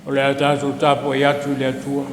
O le tātou tāpo i atu le atua.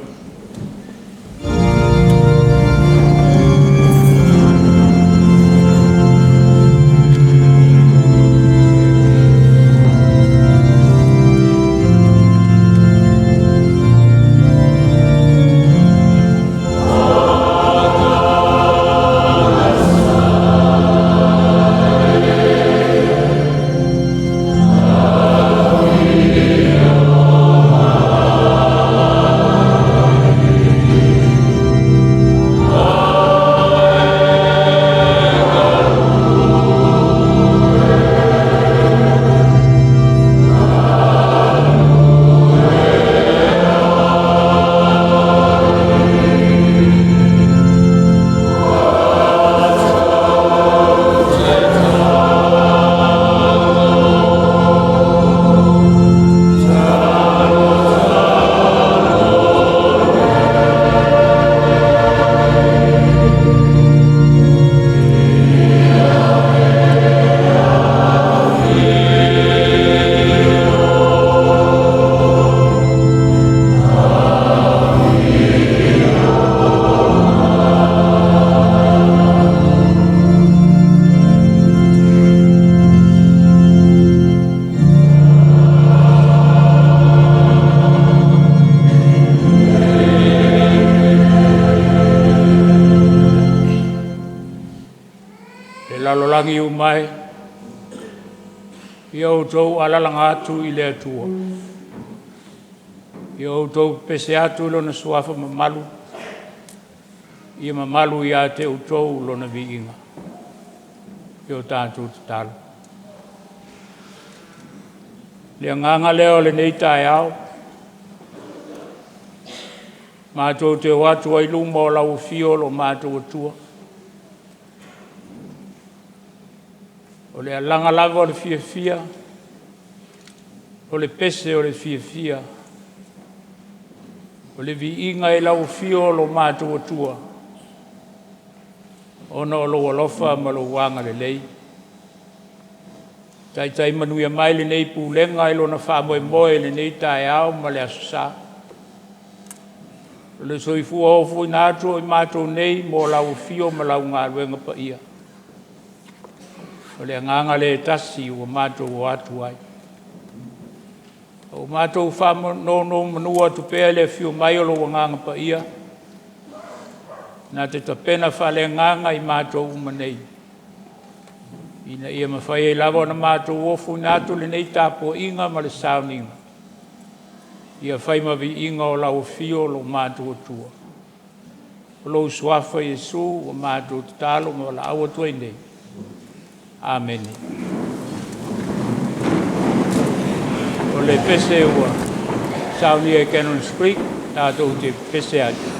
Lalolangi umai, ia outou alalanga atu i le atua. Ia outou pese atu lona suafa mamalu, ia mamalu ia te outou lona viinga. Ia o tātou tatalo. Lea nganga leo le nei tae au, mātou te watu ai luma o lau fio lo mātou atua. O le alanga lava o le fia, o le pese o le fia, o le viinga e lau fio lo mātou atua. Ona o lo alofa ma lo wanga le lei. Tai manuia mai le nei Pulega e lona whamoe le nei tae au ma le asusa. O le soifua ofu i nātua i mātou nei mo lau fio ma lau ngā ruenga pa ia. O le nganga le tasi o mātou o atu ai. O mātou whanono manua tupea le fio mai o lo nganga pa ia. Nā te tapena whale nganga i mātou umanei. Ina ia mawhai e lava na mātou ofu nātou le nei tāpo inga ma le sauniga. Ia whai mawi inga o lau fio lo mātou atua. O lo suafa Jesu o mātou tatalo ma la awa tuai nei. Amen. O le pese ua Sauniga Canon Street, tātou te pese atu.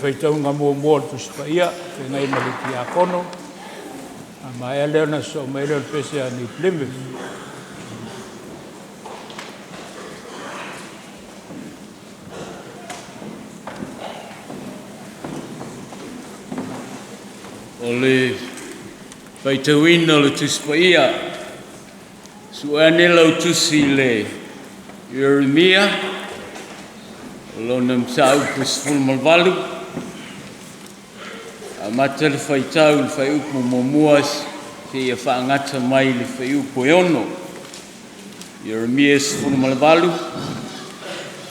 whaitaunga mua tu spaia, ke ngai maliki a kono, a mai leo na so mai leo pese a ni Plymouth. O le whaitauina le tu spaia, suane lau tusi le Jeremia, lo nam sau pusful malvalu, a mata le whaitau le whaiupu momuas, ke ia whaangata mai le whaiupu eono. Jeremia sful malvalu,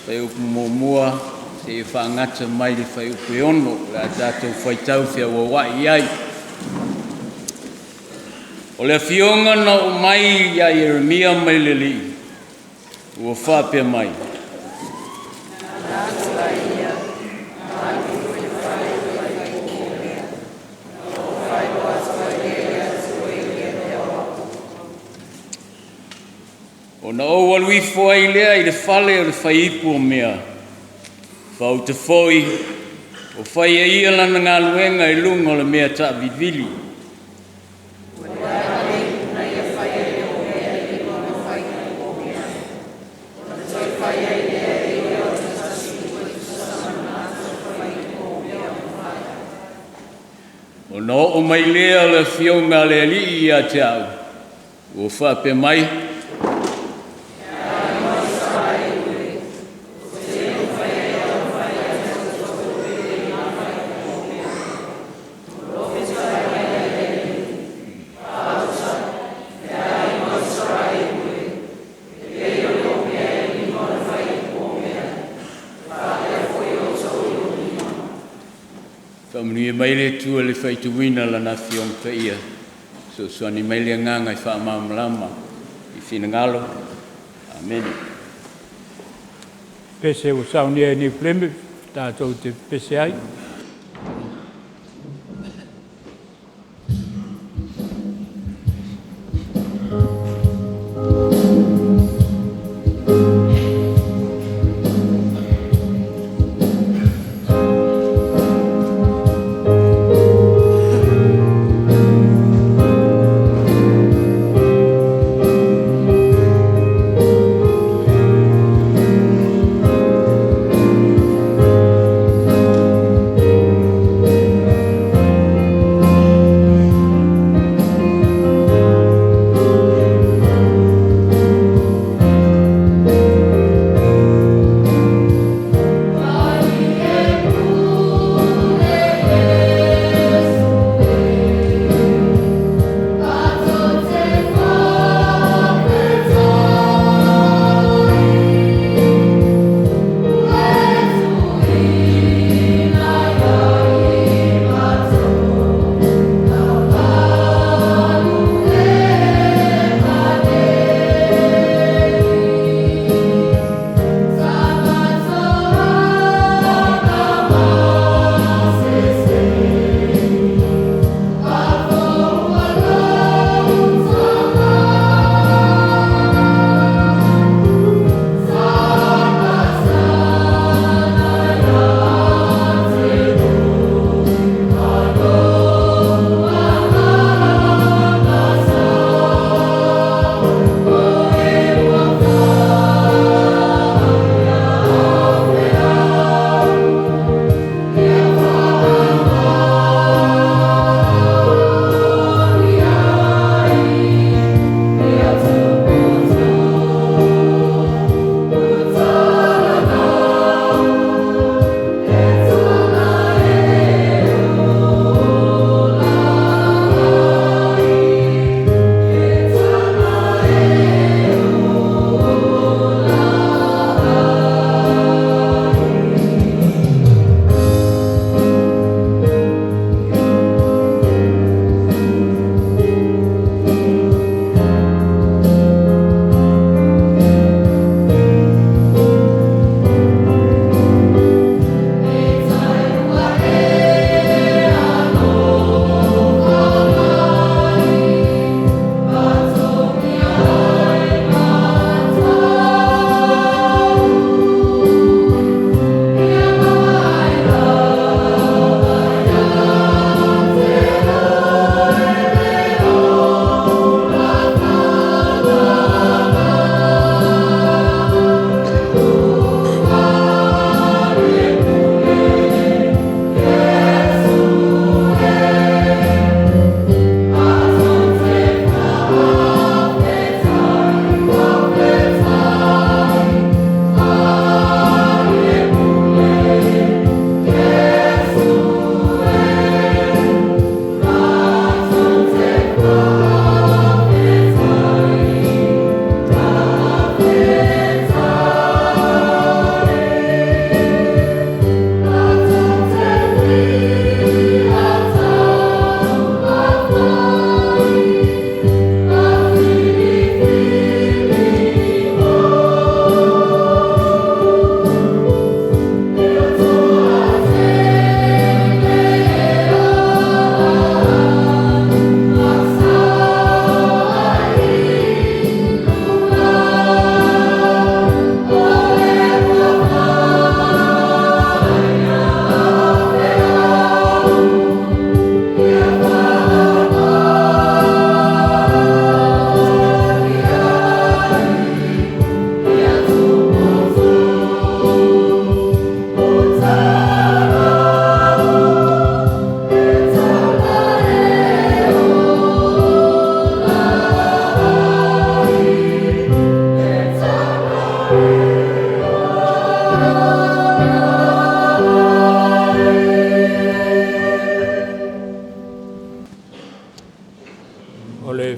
whaiupu momua, ke ia whaangata mai le whaiupu eono, la tātou whaitau whia wawai ai. O le fionga na o mai ia Jeremia mai le li, ua whapea mai. O na o waluifo ai lea i le whale o le whaipu o mea, whau te whoi, o whaia ia lana ngā luenga i lunga o le mea ta vivili. O na o mai lea le fionga le ali i a te au, o whape mai. Whamuni e maile tua le whaituwina lana fiong ka ia. So suani maile nganga i whaamamlama i whinangalo. Amen. Pese o Sauniga ni Plymouth, tātou te pese ai.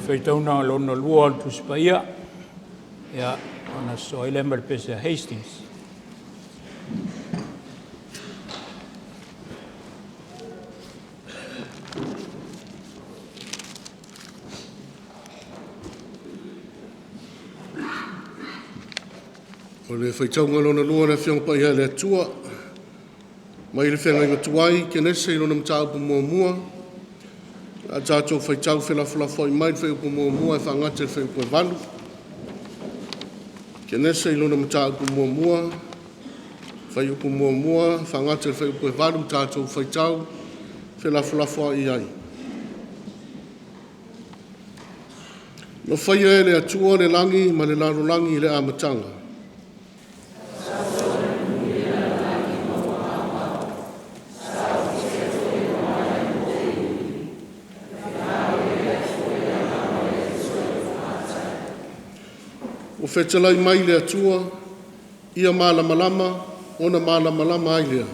whaitauna lona lua o tuspaia. Ia, ona so ele ma le pese Hastings. O le whaitaunga lona lua na whiong pa ia le atua. Mai le whenga inga tuai, ke nese i lona mtaupu mua mua. A tātou whaitau whelafulafo i mai wheupu mua mua e whangate wheupu e valu. Ke nese i lona mtaupu mua mua. Wheupu mua mua, whangate wheupu e valu, tātou whaitau whelafulafo i ai. No whaia e le atua le langi, ma le laro langi i le amatanga. O whetalai mai le atua, ia malamalama, ona malamalama ai lea.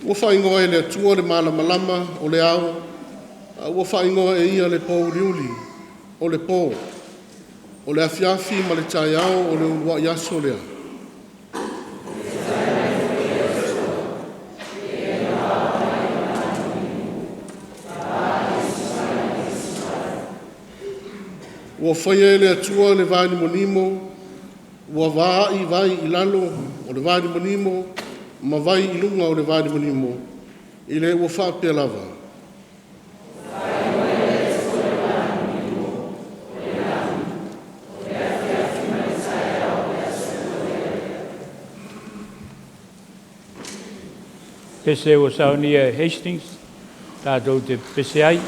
Ua whaingoa e le atua le malamalama o le ao, ua whaingoa e ia le Porirua o le pō, o le afiafi ma le tai ao o le ulua iaso lea. Ua whaia le atua le vāni monimo, ua vāi vai i lalo o le vāni monimo, ma vai i lunga o le vāni monimo, i le ua whāpea lava. Pese o Sauniga Hastings, tātou te pese ai.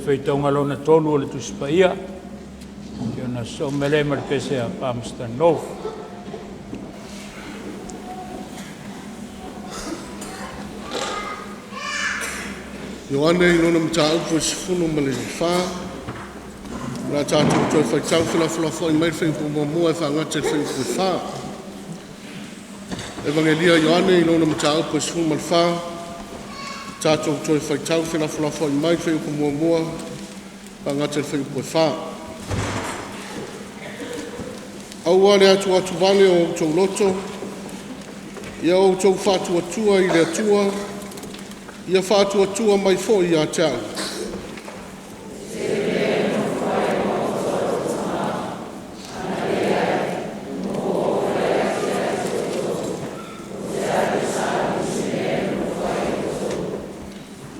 whaitonga lona tonu o le tusipaia. Kia na so mele ma le pese a Pamstan Nov. Ioane i lona mta upo sifunu ma le wha. Nā tātou toi whaitau whilawhilawha i mai whaipu mua e whangate whaipu e wha. Evangelia Ioane i lona mta upo sifunu ma le wha. Tātou toi whaitau whilawhilawha i mai whaipu mua whangate whaipu e wha. Aua le atu atu vane o tau loto. Ia o tau whātua tua i le atua. Ia whātua tua mai fo i a tau.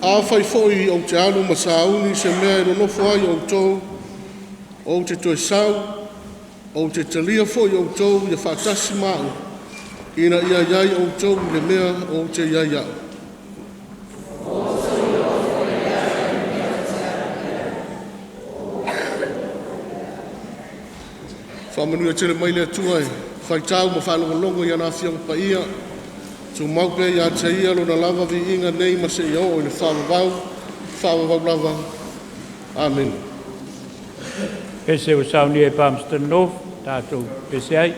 A whai fo i o te anu ma sauni se mea i Nofoaga i o tau. O te toi sau. O te talia fo i o tau i a whātasi mau. Ina ia iai o tau le mea o te iai au. Whamanua tele mai le atua e. Whaitau ma whanongalongo i ana whianga pa ia. Tu maupe i a te ia lo na lava vi inga nei ma se i o i le whawavau lava. Amen. Pese o Sauniga e Pamstan Nov, tātou pese ai.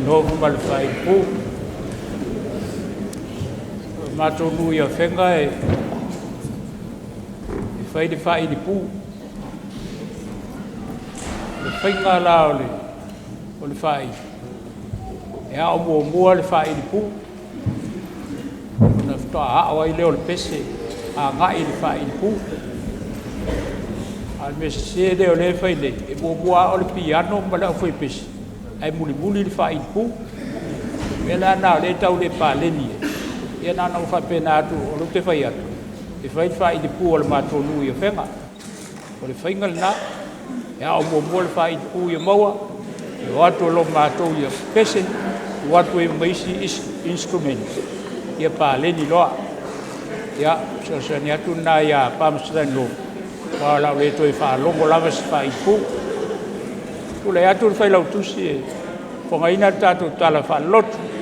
nofu ma le whaipu. Mātū nui a whenga e whai le whai ni pū. Le whainga la o le whai. E a o mua le whai ni pū. Na whtoa hawa i leo le pese a ngai le whai ni pū. Al me se leo le whai le e mua o le piano ma le au whai pese. Ai muli le whai ni pū. E la nao le tau le pāleni e. Ia nana o whapena atu o lo te whai atu. E whai te pū o le Mātū nui o whenga. O le whainga le nā. E au mua le whai te pū i maua. E o atu o lo Mātū i a pese. O atu e maisi instruments. Ia pāleni loa. Ia, sasani atu nā ia pāmasatani lo. Wālau le toi whālongo lava si whai te pū. Tule atu le whai lau tusi e. Whangaina tātou tala whalotu.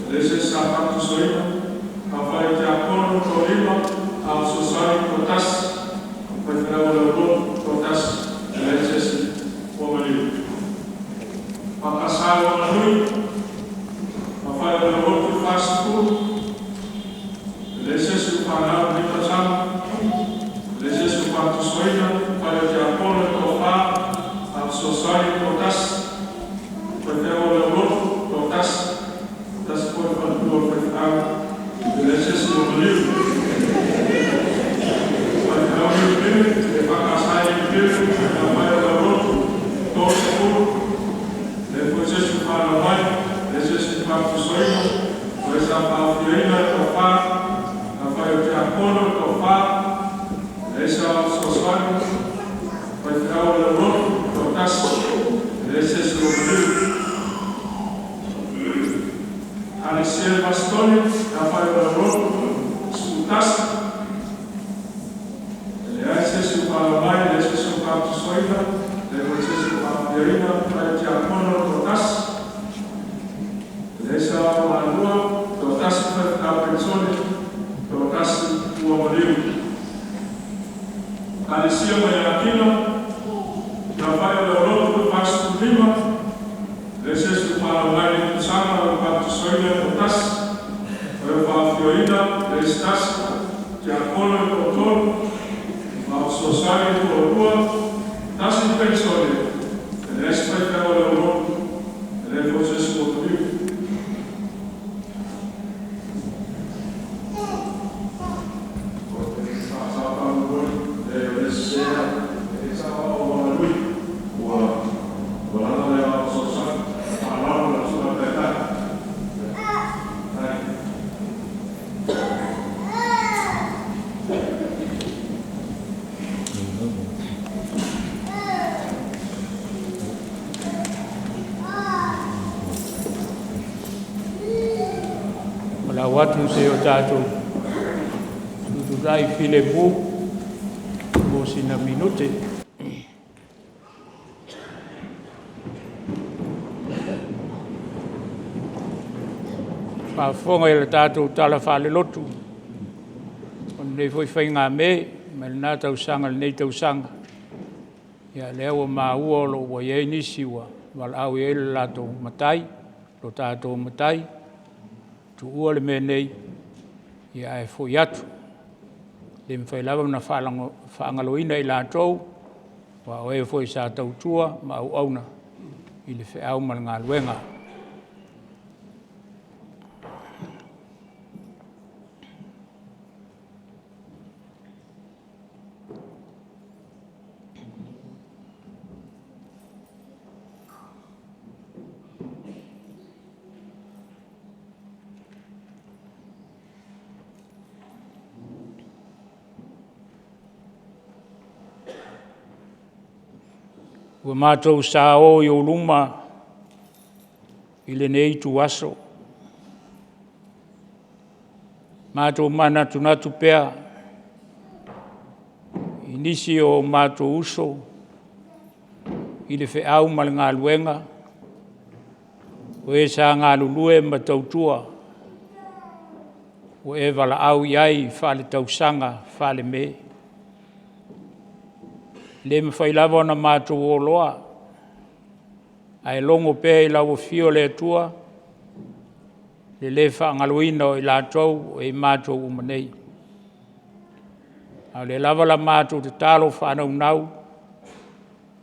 Ekalesia sa Matu soina, ka whai te akono Porirua, au sosai ko tas, whai whenau le Lotu ko tas, Ekalesia si Pomariu. Pakasau anui, ka whai le Lotu whasipu, Ekalesia si whanau ni tasama, Ekalesia si Matu soina, whai te akono ko wha, au sosai ko tas, whai whenau le Lotu ko tas, tas poi whanua whai Ekalesia si Pomariu. Whai whenau ni pere, e pakasai ni pere, ka whai le Lotu, ko sepuru, e poi sesu whana mai, e sesu Matu soina, whai sa pāwhiaina ko wha, ka whai o te akono ko wha, e sa sosai, whai whenau le Lotu ko tas, e sesu Pomariu. Kerisiano bastone, ka whai o Lotu, skutasa. Le ai sesu whana mai, le sesu Matu soina, le poi sesu pāwhiaina, whai te akono ko tas, le sa whanua, ko tas whai ka pensone, ko tas ua Pomariu. Kerisiano mai akina, ka whai o Lotu pastu lima, le sesu whana mai ni kusama o Matu soina ko tas, whai o pāwhiaina, le stas, te akono ko tonu, ma o sosai ko rua, tasi pensone, le espai ka o le Lotu, le procesu o Pomariu. Watu se o tātou tuturai while pū o sina minute. Whawhonga e le tātou tala whale Lotu. O nei foi Faiga-Me, me le nā tau sanga le nei tau sanga. Ia lea ua māua lo ua iei nisi ua wala au e le lātou matai, lo tātou matai. Tu ua le menei, ia e fwoi atu. Le mwhai lawa na whaangaloina i lātou, wa o e fwoi sa tautua ma au auna i le whaau ma ngā luenga. Ua mātou sa o i o luma i le nei tu aso. Mātou mana tunatu pea i nisi o mātou uso i le whaau ma le ngā luenga. O e sa ngā lulue ma tautua. O e wala au iai whale tausanga whale me. Le mwhai lawa na mātou o loa. Ai longo pēi lau fio le atua. Le whaangaloina o i lātou o i mātou umanei. Au le lawa la mātou te tālo whanau nau.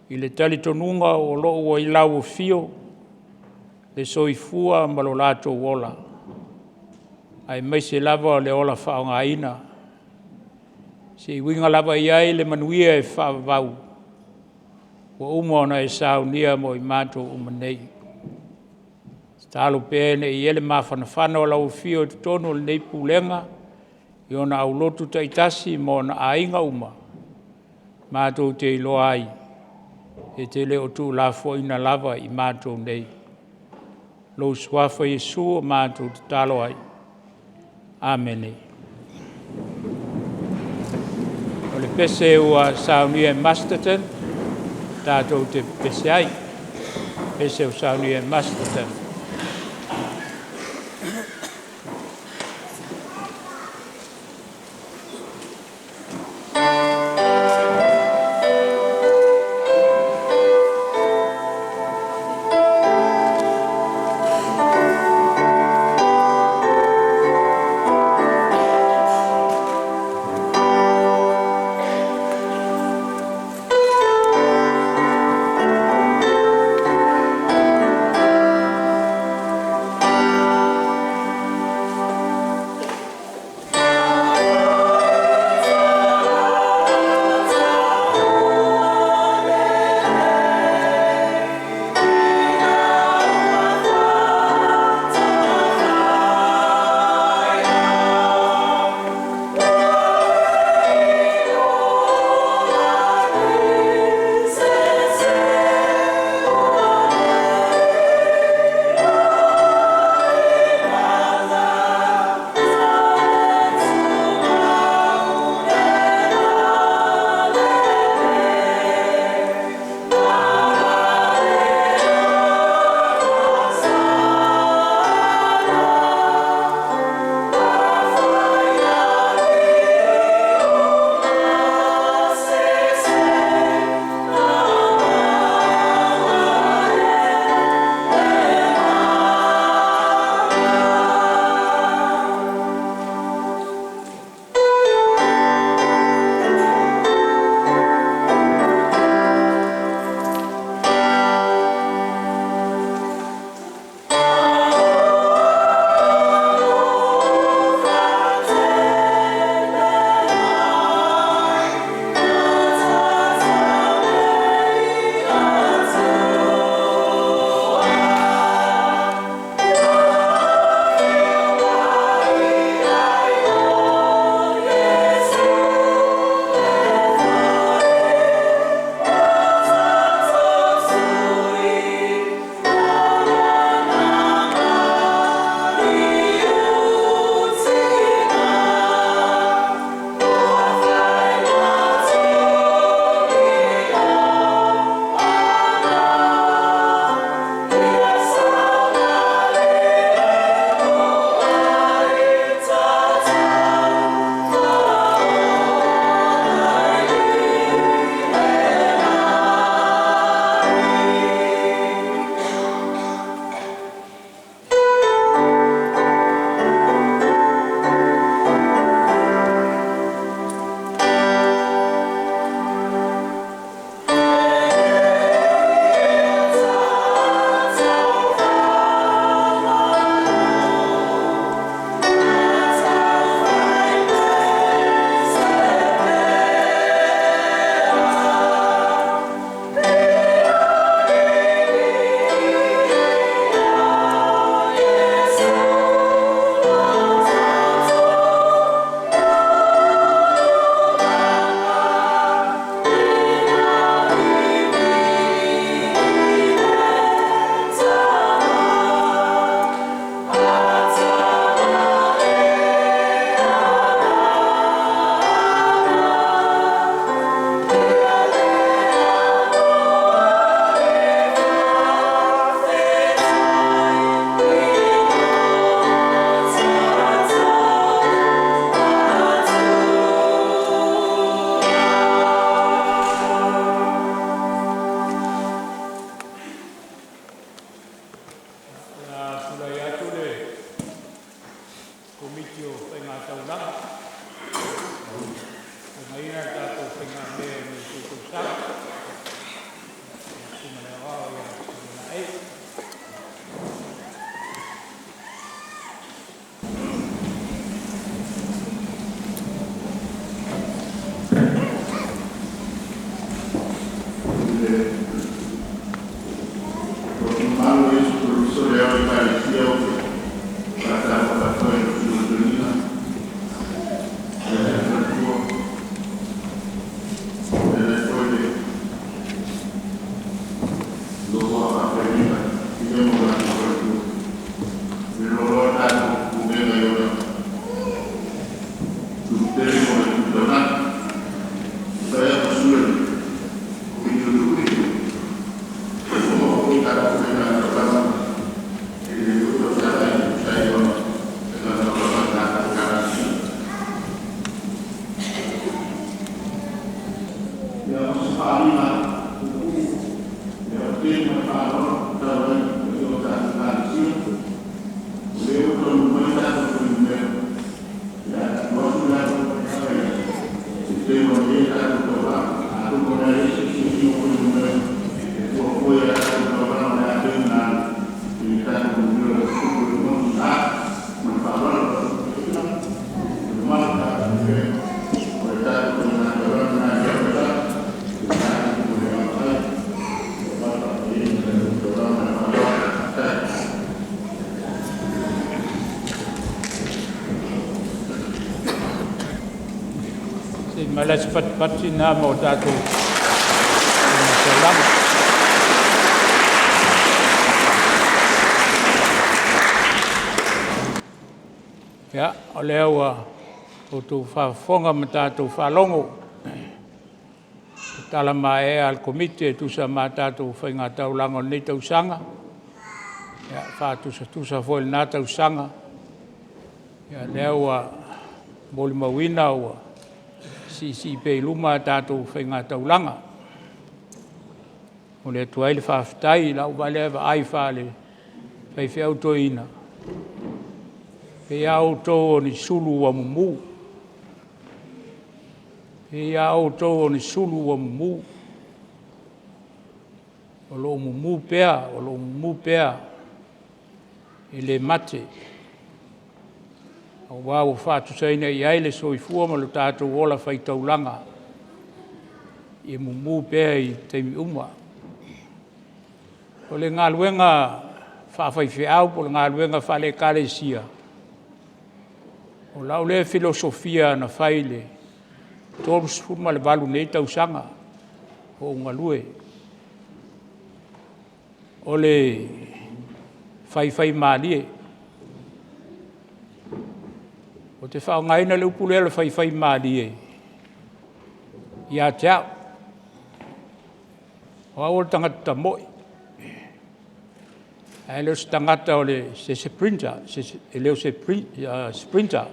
I le tali tonunga o loo o i lau fio. Le soifua ma lo lātou ola. Ai mai se lava le ola whaonga ina. Se winga lava iai le manuia e whaavau. Wa umona e SAUNÍGÄ mo i Matu umanei. Talo pēne i ele mawhanawhana o lau fio te tono le nei Pulega. I ona au Lotu taitasi mo na ainga uma. Matu te iloa ai. E te leo tu la foina lava i Matu nei. Lo swafa Yesu o Matu te talo ai. Amene. O le pese ua SAUNÍGÄ Masterton, tātou te pese ai. Pese o SAUNÍGÄ Masterton. Malas pat-pati na mo tato salam ya olewa o tu fa fonga matato fa longo talama e al komite tu sa matato fa ngata ulango ni tau sanga ya fa tu sa foi na tau sanga ya lewa bol mawina wa si pe luma tātou whainga taulanga. O le tuai le whawhitai, lau wale ava ai whale, whai whiau toina. Pe au tō o ni sulu wa mumu. Pe au tō o ni sulu wa mumu. O lo mumu pea, i le mate. O wau whātu saina i aile soifua ma lo tātou ola whai taulanga. I mumu pēa i teimi uma. O le ngā luenga whawhai whiau, o le ngā luenga whale Ekalesia. O lau le filosofia na whaile. Tōru sifuma le walu nei tausanga. O unga lue. O le whai mālie. O te whaongaina le upulele whai mālie. Ia teau. O au le tangata moi. E leo se tangata o le se sprinter. E leo se sprinter.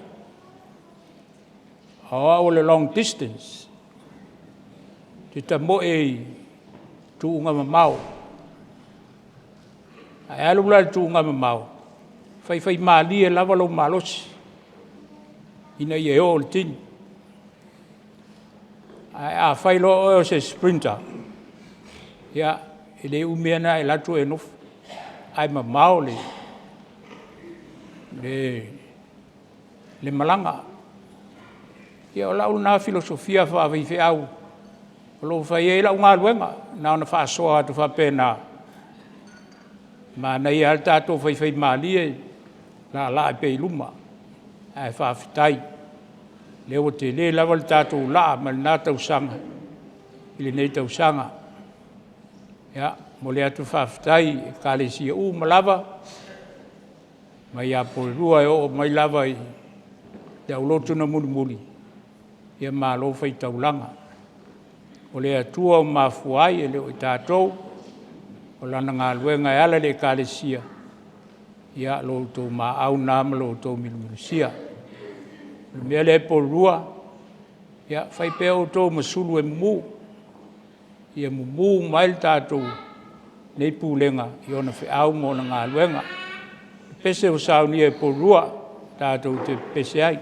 O au le long distance. Te ta moi tu unga mamau. E alu la tu unga mamau. Whai mālie lava lo malosi. Ina i e o le tini. A whailo o se sprinter. Ia, e le umeana e latu e nofu. Ai mamau le malanga. Ia o lau nā filosofia whawhi au. O lo whai e lau ngā luenga. Nā ona whaasoa atu whapena. Ma nei al tātou whai mālie. La e pei luma. Ai whawhitai. Leo te le lawa le tātou la ma le nā tausanga. I le nei tausanga. Ia, mo le atu whawhitai, Ekalesia malawa. Mai a Porirua e o mai lava i te au Lotu na muli. Ia mā lo whai taulanga. O le atua o mafuai e leo i tātou. O lana ngā luenga e ala le Ekalesia. Ia lo tō mā au nāma lo tō milusia. Mea le Porirua. Ia whai pēo tō masulu e mumu. Ia mumu mai tātou nei Pulega i ona whiau mo na ngā luenga. Pese o Sauniga e Porirua tātou te pese ai.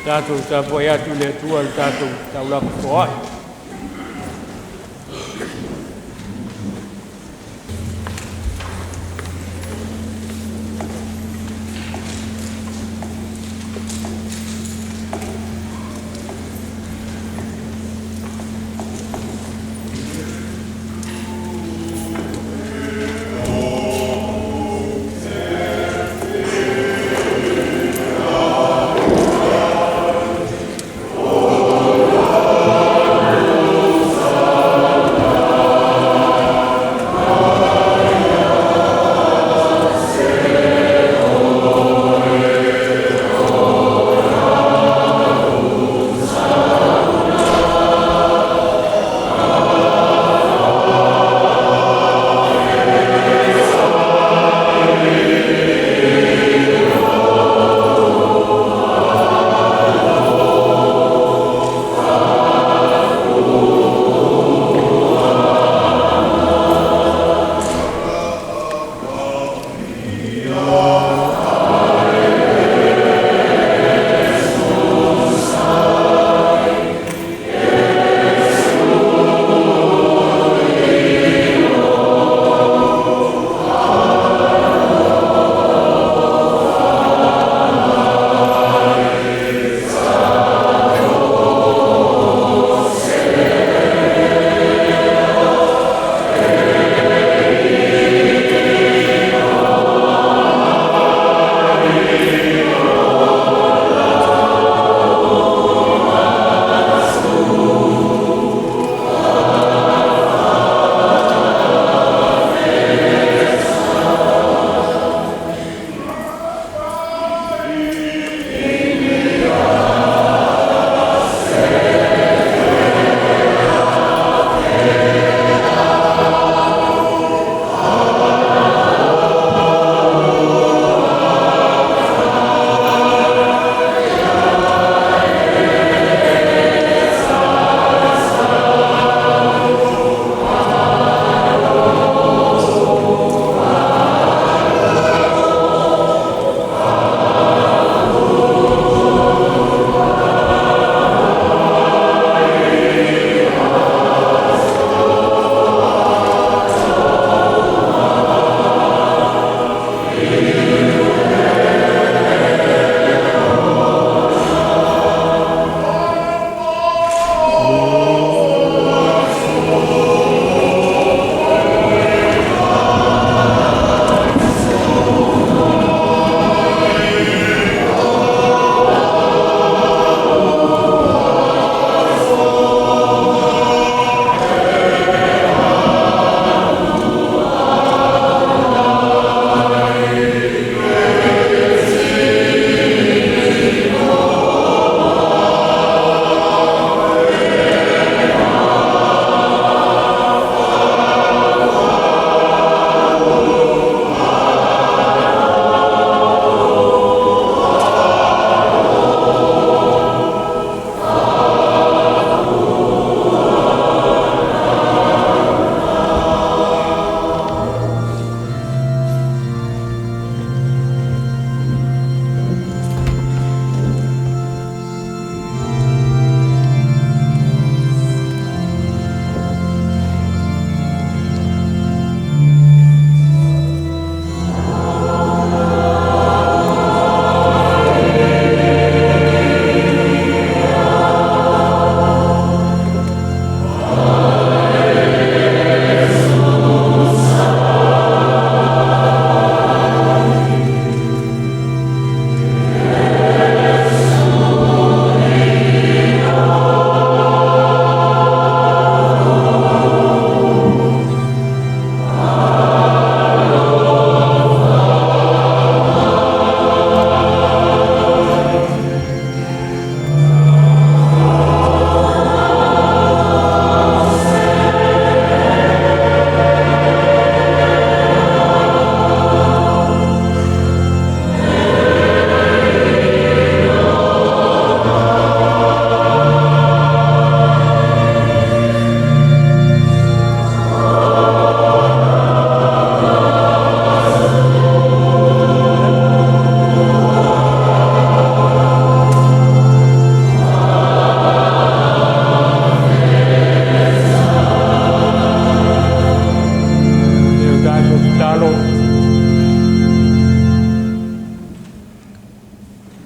tātou tāpoi atu le tua le tātou taulaka whaai.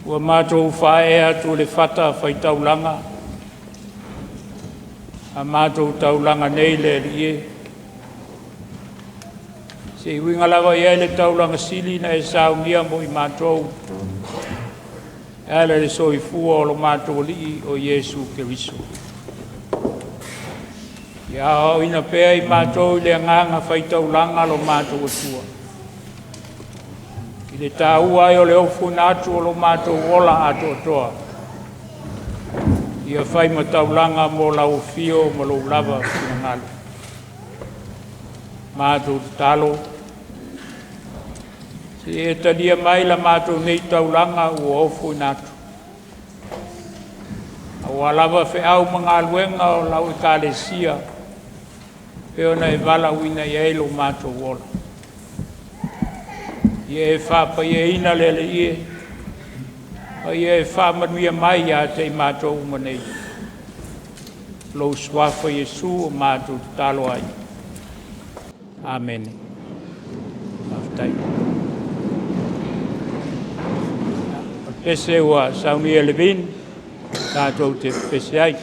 Ua mātou whae atu le whata whai taulanga. A mātou taulanga nei le rie. Se winga lava ia le taulanga sili na e SAUNÍGA mo I mātou. Ele le soifua o lo mātou li o Yesu Keriso. Ia o ina pea I mātou le nganga whai taulanga lo mātou atua. I le tāua ai o le ofu nātu o lo mātou ola ato atoa. Ia whai mataulanga mo lau fio mo lo lava kina ngalo. Mātou talo. Se e talia mai la mātou nei taulanga ua ofu nātu. Awa lava whi au mga aluenga o lau Ekalesia. Peo na e vala uina I eilo mātou ola. Ie e whapa ie ina lele ie. Ie e whamanuia mai a te mātou umanei. Lo swafa Yesu o mātou talo ai. Amen. Aftai. Pese ua SAUNÍGA levin. Tātou te pese ai.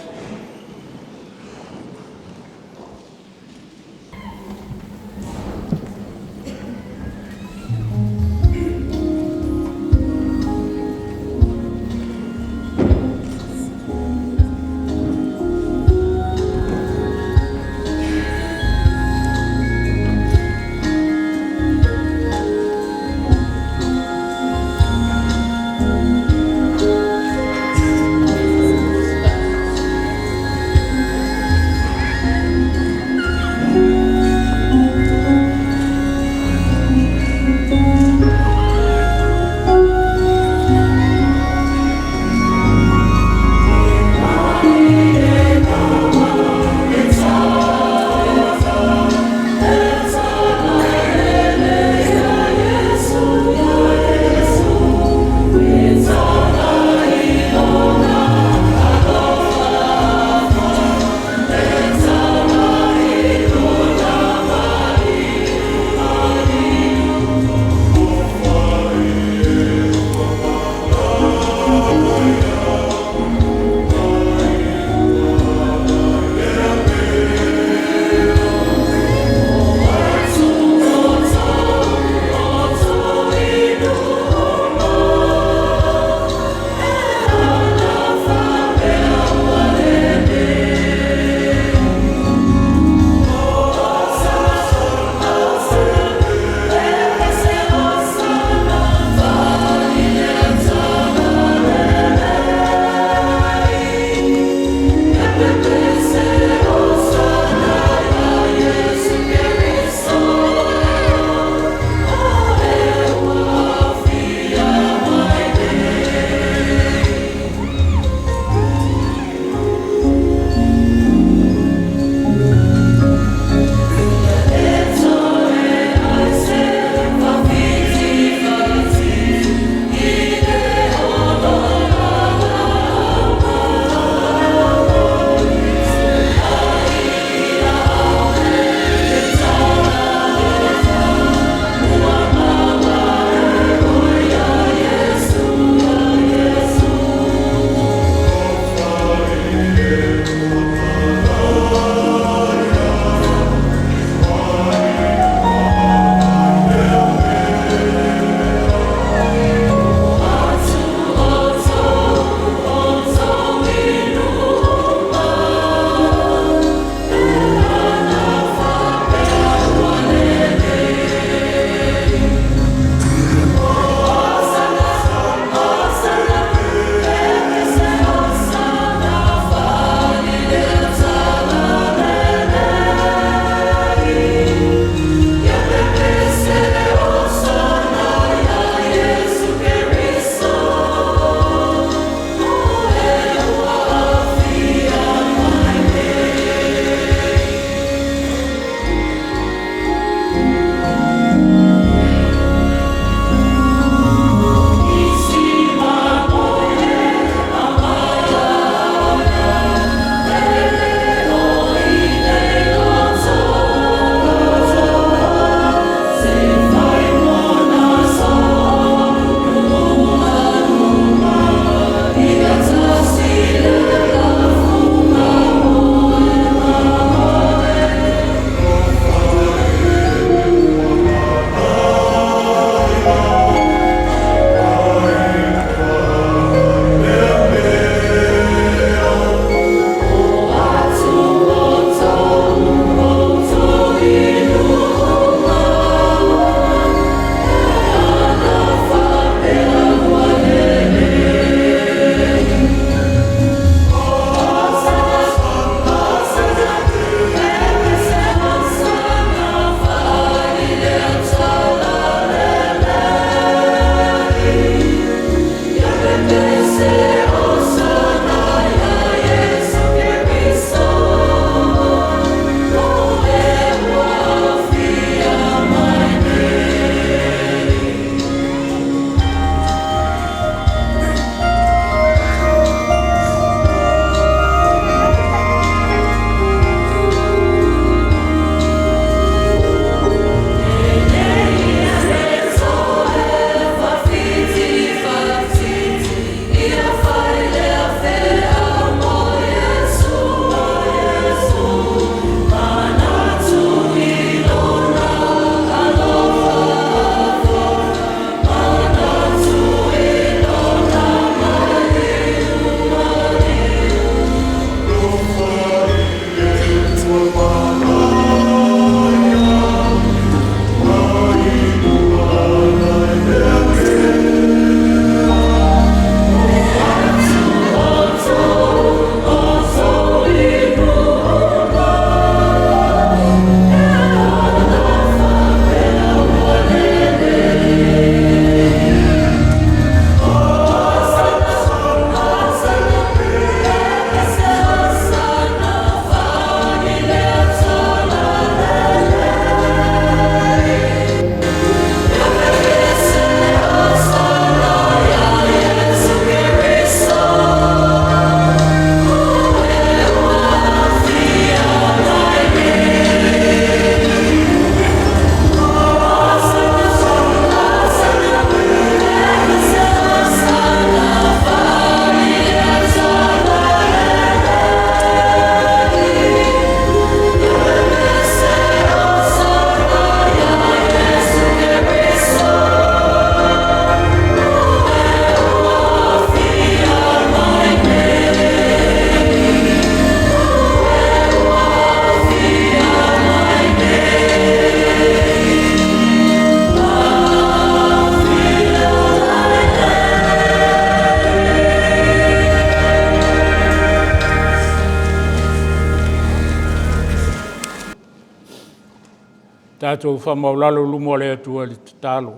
tātou whamaulalo lumo le atua le tatalo.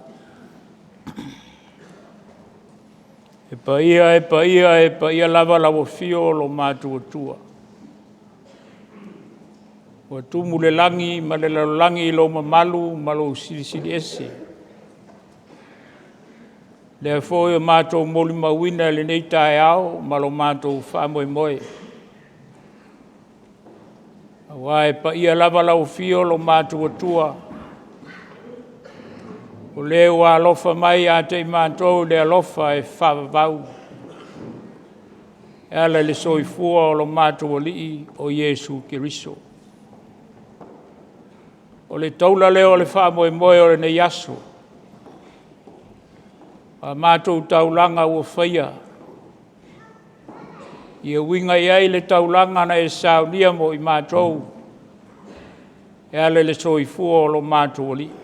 E pa ia lava lawa fio lo Mātū atua. Wa tumu le langi, ma le langi lo mamalu, ma lo siri ese. Le foi Mātū moli mawina le nei tae ao, ma lo Mātū whamoe moe. Wa pa ia lava lawa fio lo Mātū atua. O le wa alofa mai a te Mātū le alofa e whawavau. E ala le soifua o lo Mātū o lii o Iesu Keriso. O le taula leo le whamoe moe o le nei aso. A Mātū taulanga ua whaia. Ia winga iai le taulanga na e SAUNÍGA mo i Mātū. E ala le soifua o lo Mātū o lii.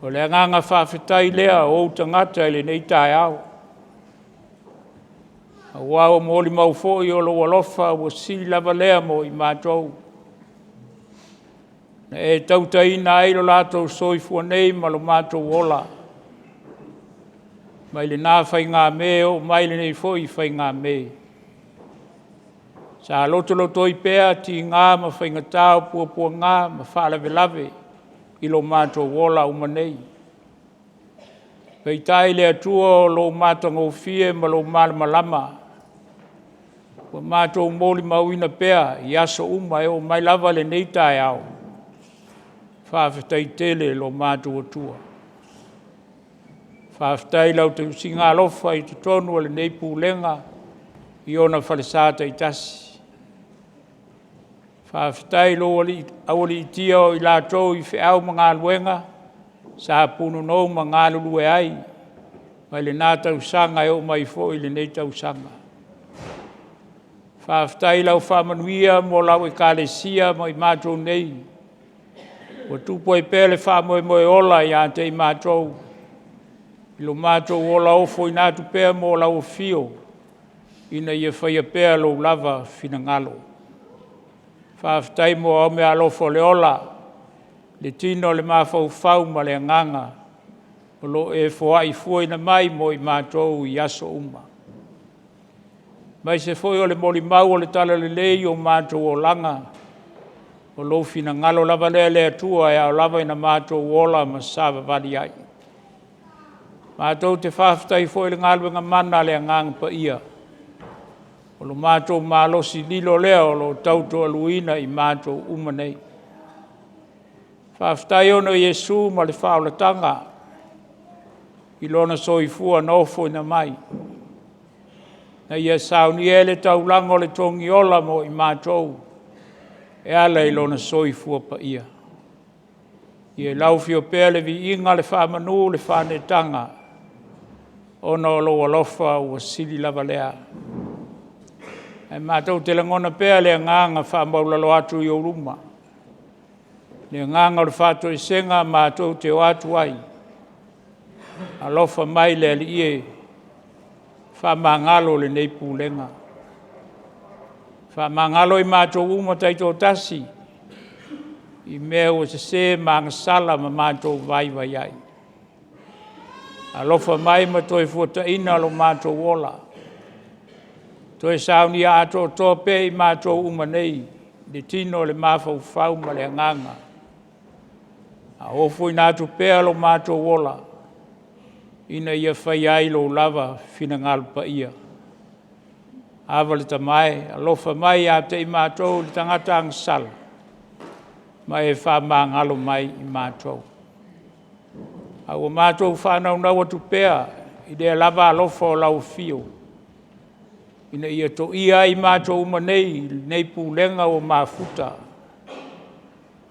O le anganga whawhetai lea o tangata le nei tae au. A wao mōli maufoi o lo walofa o sili lava lea mo i Mātū. Na e tautaina ai lo lātou soifua nei ma lo Mātū ola. Mai le nā Faiga-Me o mai le nei foi Faiga-Me. Sa loto i pēa ti ngā ma whaingatau pua ngā ma whaalave lave. I lo Mātū ola umanei. Pei tai le atua o lo mātango fie ma lo malama. Wa Mātū mōli mauina pea i aso uma e o mai lava le nei tae au. Whawhetai tele lo Mātū atua. Whawhetai lau te usinga alofa i te tonu le nei Pulega i ona whalesata i tasi. Whawhetai lo awali i tia o i lātou i whiau mga luenga, sa punu nou mga lulue ai, mai le nā tausanga e o mai fo i le nei tausanga. Whawhetai lau whamanuia mo lau Ekalesia mo i Mātū nei, o tupo e pēle whamoe moe ola i ante i Mātū, i lo Mātū ola ofo i nātu pēa mo lau fio, ina ia whaia pēa lo lava fina ngalo. Whawhetai mo au mea alofo le ola, le tino le mawhau ma le nganga, o lo e foai fuina mai mo i Mātū i aso uma. Mai se foi o le moli mau o le tala le lei o Mātū o langa, o lo fina ngalo lava le atua e au lava ina Mātū ola ma sava vali ai. Mātū te whawhetai foi le ngaluenga mana le ngang pa ia. O lo Mātū mālosi lilo leo lo tauto aluina i Mātū umanei. Whawhetai ono Iesu ma le whaulatanga. I lona soifua nofo ina mai. Na ia SAUNÍGΑ le taulanga le tongi ola mo i Mātū. E ala i lona soifua pa ia. Ia laufio pēa le vi inga le whamanu le whanetanga. Ono lo alofa ua sili lava lea. E Mātū te langona pēa le nganga whamaulalo atu i oruma. Le nganga le whato i senga Mātū te o atu ai. Alofa mai le ali ie. Whamangalo le nei Pulega. Whamangalo i Mātū uma taito tasi. I mea o se mangasala ma Mātū vai ai. Alofa mai ma toi fuata ina lo Mātū ola. Toi SAUNÍGA ato tope i Mātū umanei, le tino le mawhau ma le nganga. A ofo i nātu pēa lo Mātū ola, ina ia whai ai lo lava fina ngalpa ia. Awa le tamai, alofa mai a te i Mātū le tangata angsala, ma e whamangalo mai i Mātū. Awa Mātū whanau nau atu pēa, i dea lava alofa o lau fio. Ina ia to ia i Mātū umanei, nei Pulega o mafuta.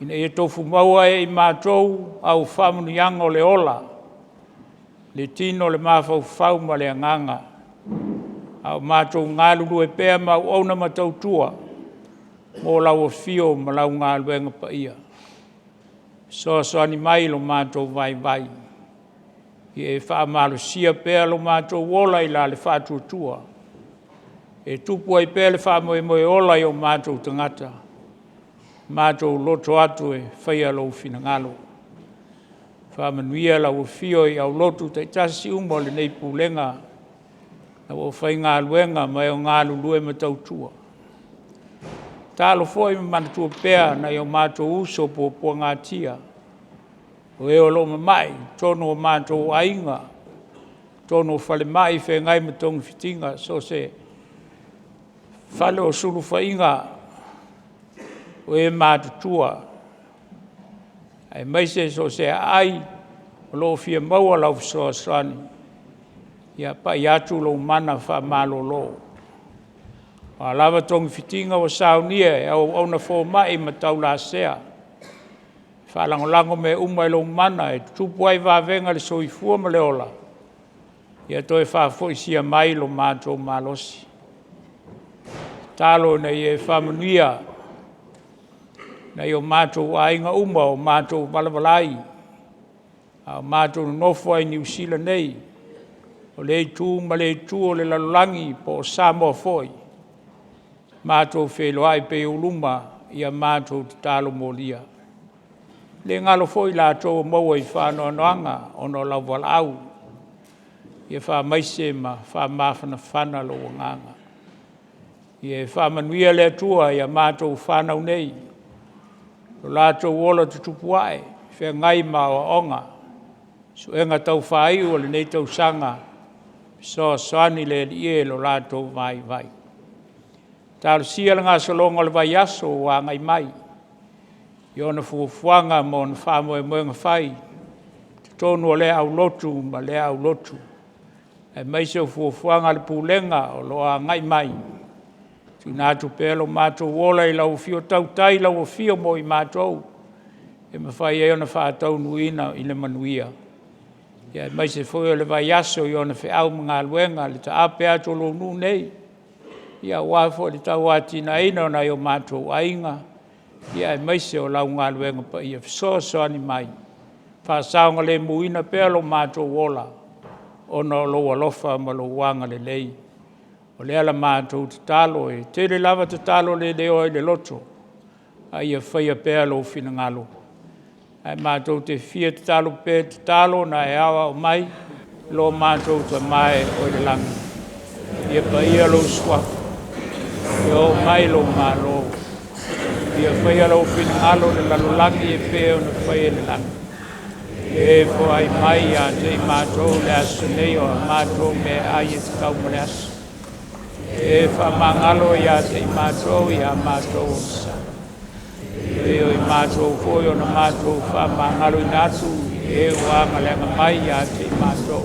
Ina ia tofu maua e i Mātū au whamunianga o le ola. Le tino le mawhau ma le nganga. Au Mātū ngālulu e pēa mau auna matautua. Mō lau o fio ma lau ngāluenga pa ia. So ani mai lo Mātū vai. I e whaamalu sia pēa lo Mātū ola i la le whātuatua. E tupu ai pēle whamoe moe ola i o Mātū tangata. Mātou loto atu e whaia lau whina ngalo. Whamanuia lau whio i au lotu te tasi umo le nei Pulega. Lau whai ngā luenga mai o ngā lulue ma tautua. Tālo foi me manatua pēa na i o mātou uso po ngā tia. O e o lo mai, tono o mātou ainga, tono o whale mai whē ngai ma tongi whitinga, so se whale o suru whainga o e mātutua. Ai mai se so se ai, o lo fia maua lau fisoa sani, ia pa i atu lo mana wha malo lo. A lava tongi whitinga o Sauniga, au na fō mai ma tau la sea. Whalangolango me umai lo mana, e tupu ai wāwenga le soifua ma le ola. Ia toi whāwhoisia mai lo mātou malosi. Tālo nei e whamanuia, nei o mātou ainga uma o mātou malavalai, o mātou Nofoaga i New Zealand nei, o le tū ma le tū o le lalulangi po Samoa foi. Mātou wheloai pe uluma ia mātou te tālo molia. Le ngalo foi la tō maua i whanoanoanga ono lau walau. Ia wha maise ma wha mawhana whana lo nganga. Ia wha manuia le atua ia mātou whanau nei. Lo la tō wola te tupuae, whea ngai ma o onga. So enga tau whai o le nei tau sanga. So soani le ie lo la tō vai vai. Tālo sia ngā solonga le vai aso wa ngai mai. Ia ona fuafuanga mo na whamoe moenga whai. Te tonu o le au lotu ma le au lotu. E mai se o fuafuanga le Pulega o loa ngai mai. Tu nātu pēlo mātou wola i lau fio tau tai lau o fio mo i mātou. E ma whai e ona whātau nuina i le manuia. Ia mai se foi o le vai aso i ona whiau mga luenga le ta ape ato lo nu nei. Ia wafo le tau atina ina na i o mātou ainga. Ia mai se o lau ngā luenga pa ia fisoani mai. Whāsaunga le muina pēlo mātou wola. Ona o loa lofa ma lo wanga le lei. O le ala mātou te talo e tere lava te talo le leo e le loto. A ia whaia pēlo o whina ngalo. Ai mātou te fia te talo pē te talo na e awa o mai. Lo mātou te mai o le langi. Ia pa ia lo swafu. Ia o mai lo malo. Ia whaia lo whina ngalo le lalolangi e pēo na whaia le langi. E fo ai mai a te mātou le aso nei o mātou me ai e te kau mo le aso. E whamangalo i a te mātou i a mātou o sa. E o i mātou foi o na mātou whamangalo i nātu e o angalenga mai i a te mātou.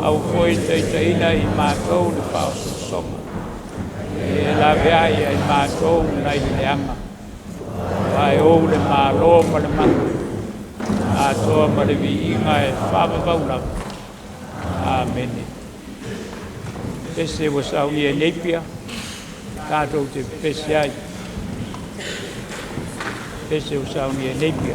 Au foi te ina i mātou le whaoso songa. E la vea i a i mātou nei leanga. Vai o le mālo ma le manu. A toa ma le vi inga e whamavauna. Amen. Pese wa Sauniga Nepia, tātou te pese ai. Pese wa Sauniga Nepia.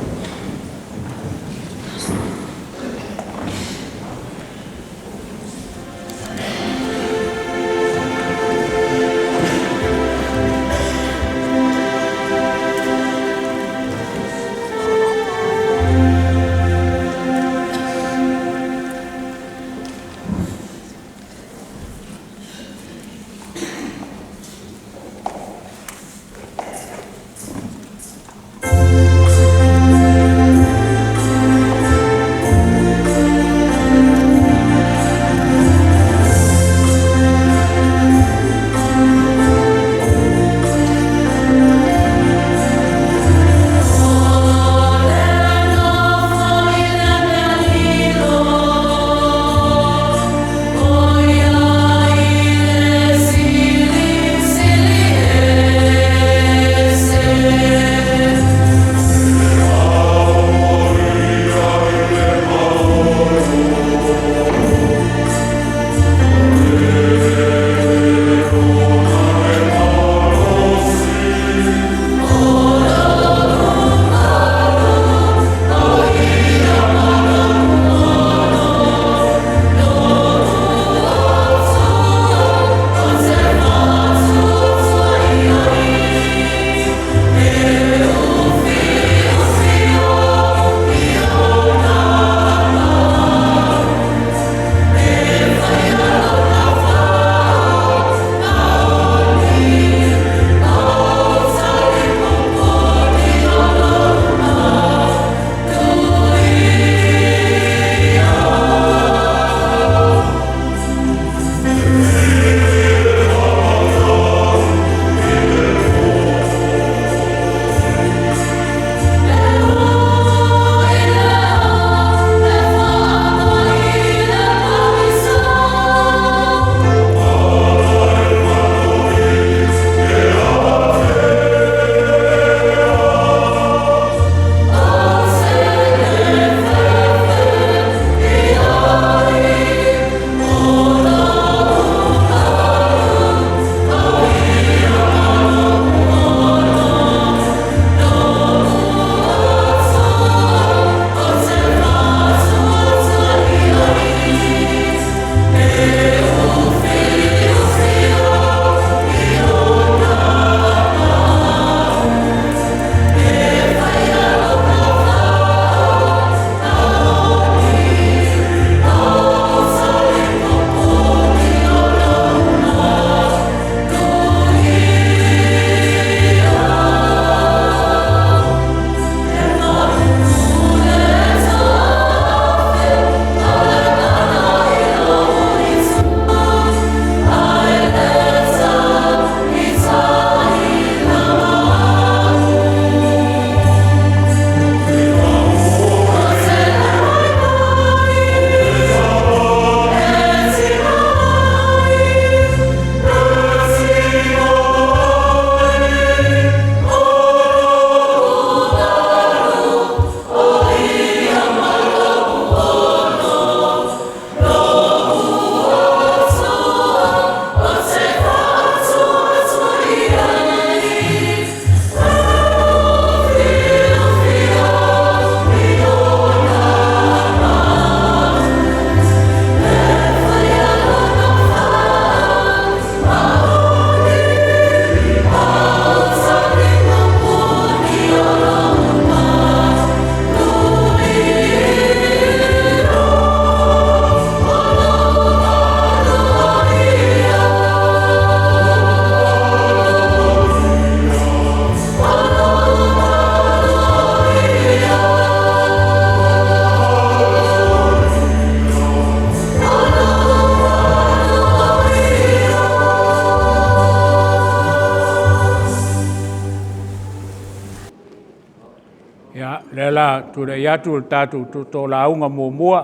la tu le atu le tatu to la unga mua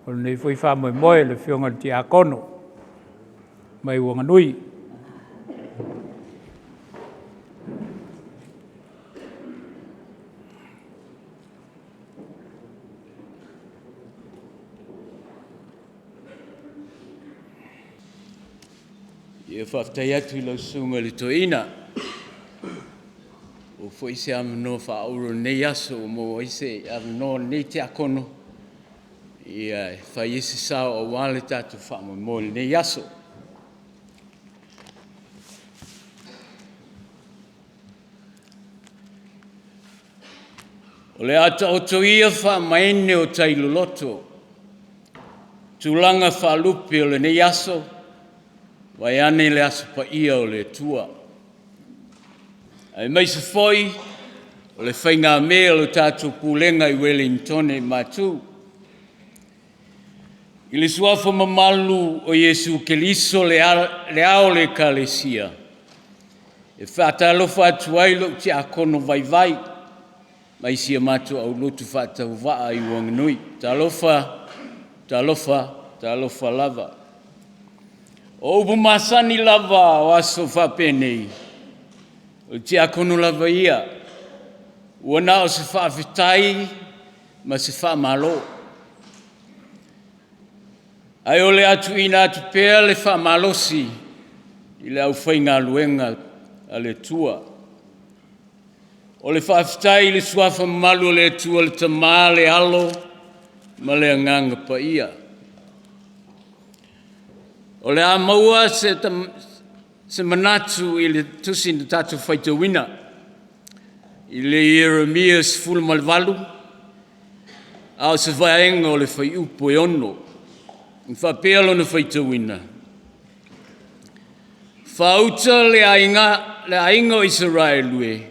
o nei foi fa moe le fionga ti akono mai wanga nui Ia whaftai atu I lau sunga le toina. O foi se amano whaoro nei aso o mo ise amano nei te akono. Ia whai ese sao o wale tatu whaamo mo nei aso. O le ata o toia whaamaene o tailu loto. Tulanga whaalupe o le nei aso. Wai ane le aso pa ia o le tua. Ai mai se foi, o le Faiga-Me o le tātou Pulega I Wellington Matu. I le suafa mamalu o Yesu Keliso le ao le Ekalesia. E whaatalofa atu ai lo te akono vai vai. Mai sia Matu au Lotu whaatau waa I wanganui. Talofa lava. O upu masani lava o aso whapenei. O te akono lava ia. Wana o se whaafitai, ma se whaamalo. Ai o le atu ina atu pēr le whaamalosi, I le au whainga luenga a le tua. O le whaafitai le suafa malu le tua le tamā le alo, ma le anganga pa ia. O le amaua se manatu I le tusi na tatu whaitawina. I le Jeremias fulmalvalu. Au se whaenga o le whaiupo ono. I whapealo na whaitawina. Whauta le ainga o Israelue.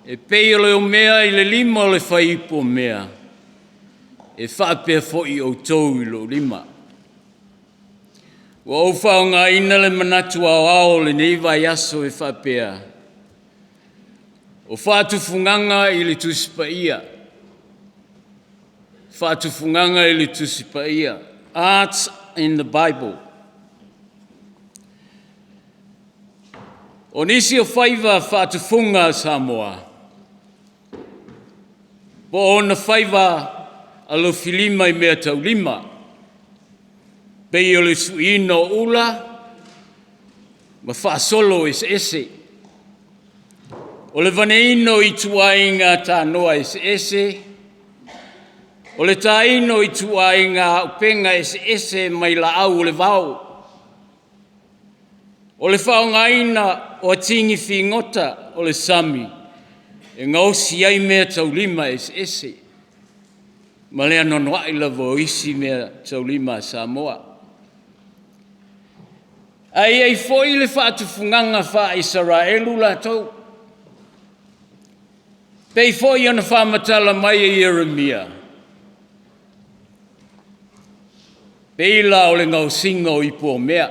E pei o le o mea I le lima o le whaiupo mea. E whapea fo I o tau I lo lima. Wa o whaonga ina le manatu ao le neiva I aso e whapea. O whaatufunganga I le tusipa ia. Whaatufunganga I le tusipa ia. Arts in the Bible. O nisi o whaiva whaatufunga Samoa. Po ona whaiva alo filima I mea tau lima. Pei o le suino ula, ma whaasolo ese. O le vaneino I tuainga tā noa ese. O le taino I tuainga upenga ese mai la au le vau. O le whaongaina o atingi whingota o le sami. E ngausi ai mea tau lima ese. Ma lea nonoa I lavo isi mea tau lima Samoa. Ai foi le whaatufunganga wha Israelu la tau. Pei foi ana whamatala mai I Jeremia. Pei la o le ngau singa o ipo mea.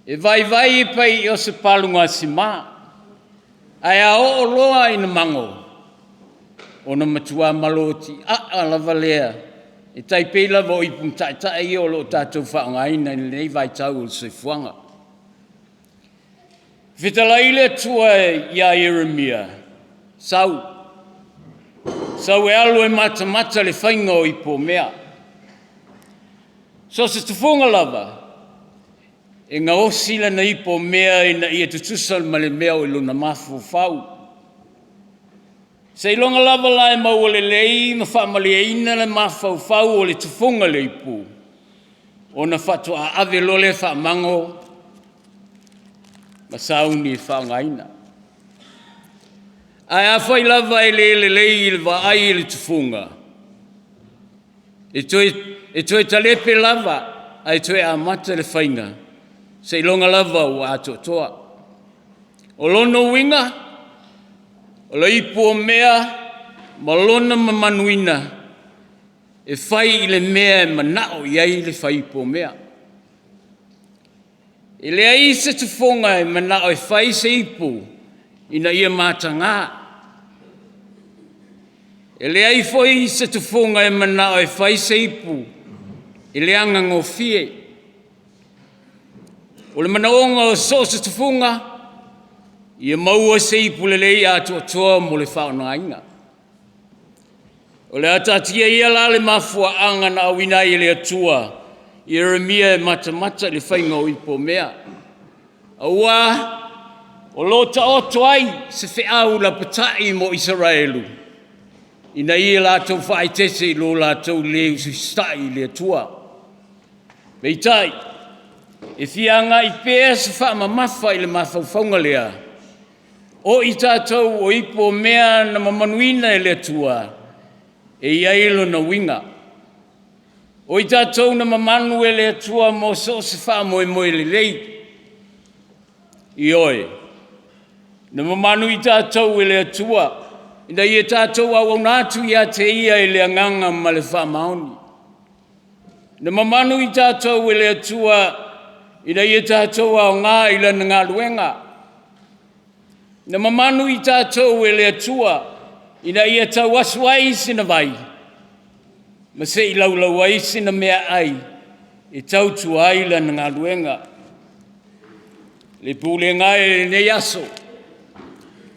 E vai pai o se palunga sima. Ai a o loa ina mango. O na matua maloti. Lava lea. E tai pēla vo I puntai o lo tātou whaongaina I nei vai tau o se fuanga. Whitalaile tua ia Jeremia. Sau e alo e mata le whainga o ipo mea. So se tufunga lava. E ngā osila na ipo mea I na ia tutusal ma le mea o iluna mafu whau. Sei longa lava lai mau le lei, ma whaamale ina le mawhau o le tufunga le ipu. O na whatu a ave lo le whaamango, ma sauni whaangaina. Ai a whai lava e le lei I le vaai le tufunga. E toe talepe lava, ai toe a mata le whainga. Sei longa lava o ato toa. O lono winga, o le ipo mea, malona mamanuina, e whai I le mea e manao iai le whai ipo mea. E le ai se tufonga e manao e whai se ipo, ina ia matanga. E le ai foi se tufunga e mana o e fai se ipu, e le anga ngofie. O le manaonga o so se tufunga, ia maua se ipu le lei atua toa mo le whaona inga. O le atatia ia la le mafua anga na awina i le atua, i remia e mata le whainga o ipo mea. Aua, o lota oto ai se whiau la patai mo Israelu. Ina ia la tau whaitese i lo la tau leu si stai le atua. Meitai, e fianga i pēa se wha mafa i le mawhauwhaunga lea. O i tātou o ipo mea na mamanuina e le atua, e iailo na winga. O i tātou na mamanu e le atua mo so se wha moe le lei. I oe, na mamanu i tātou e le atua, ina i tātou au nātu i a te ia e le anganga ma le wha maoni. Na mamanu i tātou e le atua, ina i tātou au ngā i lana ngā luenga. Na mamanu i tātou e le atua, ina i tau aswai sina vai. Ma se i laulau ai sina mea ai, e tau tu ai lana ngā luenga. Le pulenga e ne yaso,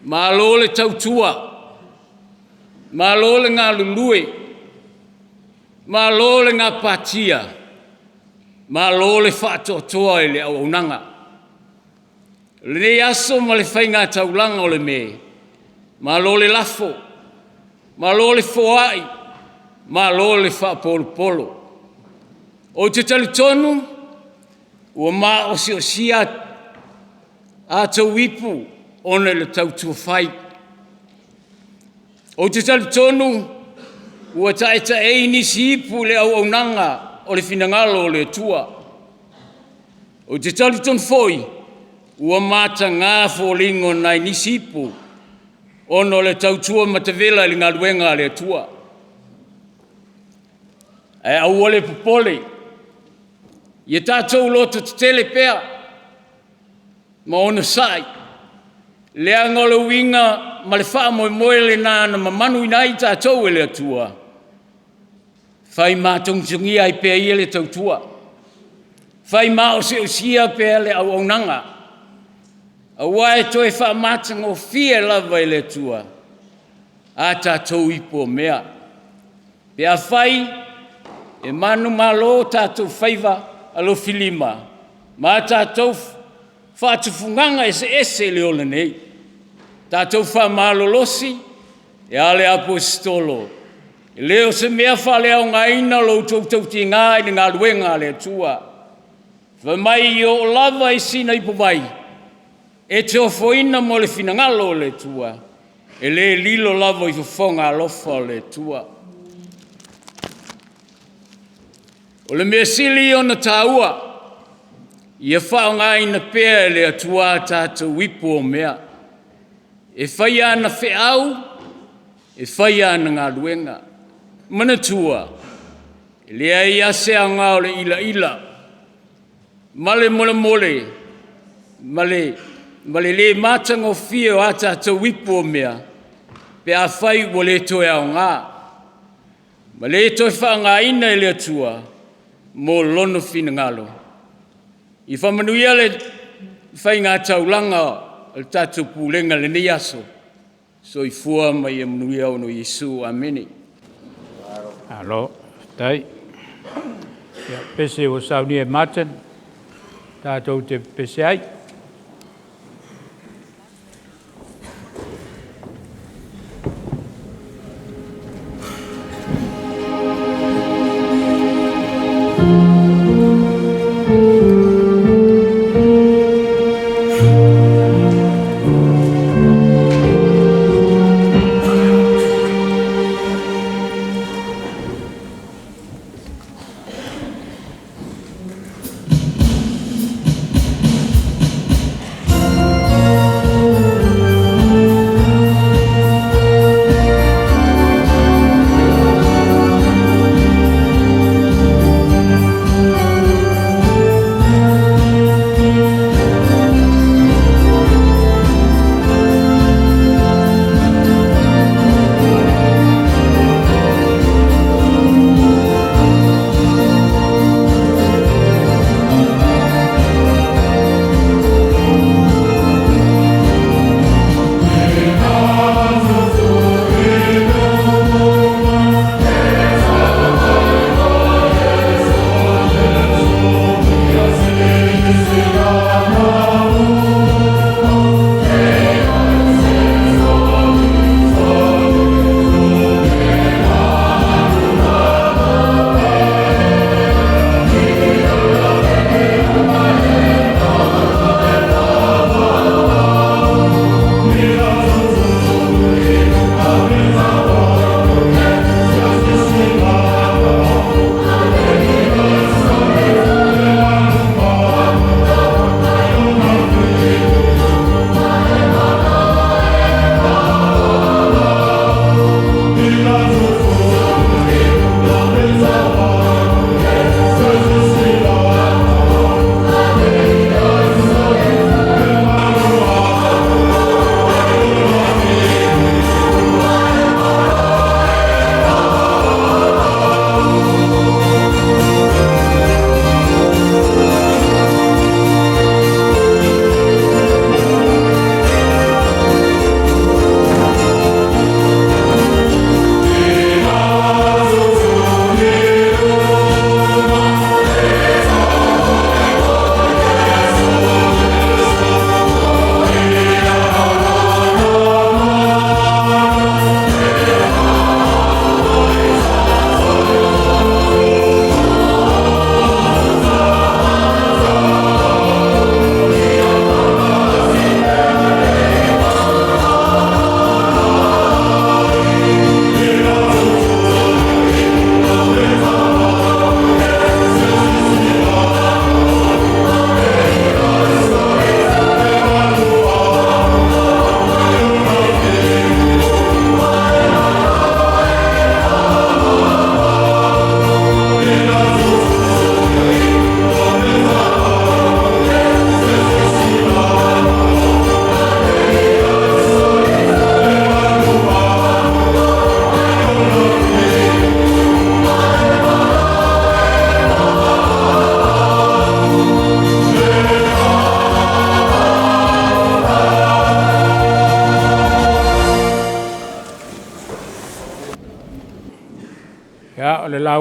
ma lo le tautua, ma lo le ngā lulue, ma lo le ngā patia, ma lo le whatotoa e le auaunanga. Le yaso ma le whainga taulanga o le me, ma lo le lafo, ma lo le foai, ma lo le whapolopolo. O te talitonu, ua ma o sia a tau ipu ona le tautua whai. O te talitonu, ua taeta e nisi ipu le auaunanga o le finangalo o le tua. O te talitonu foi, ua mata ngā fōlingo nai nisi ipu ona le tautua matavela le ngā luenga le tua. E au ole popole, ia tātou loto te tele pea, ma ona sai, le angolo winga ma le wha moe le nāna ma manu ina i tātou e le atua. Whai mā tongtungi ai pēa i le tautua. Whai mā o se osia pēa le au aunanga. A wae toi wha mātanga o fia lava i le atua. A tātou ipo mea. Pēa whai, e manu malo tātou whaiva alo filima. Ma tātou whātufunganga ese le ole nei. Tātou wha malolosi, e ale apostolo. E leo se mea whale au ngā ina lo tautauti ngā i ngā luenga le tua. Wha mai i o lava i sina ipo mai. E te ofoina mo le finangalo le tua. E le lilo lava i whafonga alofa le tua. O le mea sili o na tāua. Ia whao ngā ina pēa le atua tātou ipo o mea. E whai ana whiau, e whai ana ngā luenga. Mana tua, e lea i ase a ngā o le ila. Male mole, male le mātanga o fia o a tātou ipo o mea. Pe a whai o le toe au ngā. Male toe wha ngā ina e le atua, mo lono fina ngalo. I whamanuia le whai ngā taulanga o tātou pulenga le nei aso. So i fua mai e manuia o no Yesu. Amene. Alo, tai. Ia pese o Sauniga Martin. Tātou te pese ai.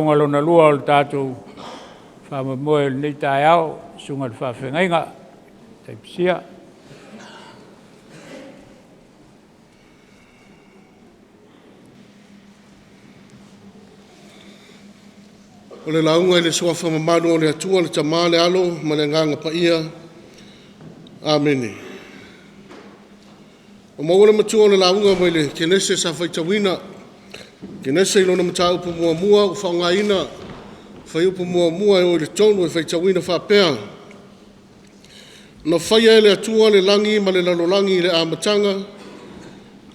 whaonga lona lua o le tātou whamamoe nei tai au, sunga le whawhengainga, taipisia. O le launga i le soa whamamano o le atua le tamā le alo ma le nganga pa ia. Amene. O maua le matua o le launga mai le kenese sa whaitawina. Kenese i lona mata upu mua mua o whaungaina. Whai upu mua mua e o le tonu e whaitawina whapea. Na whaia e le atua le langi ma le lalolangi le amatanga.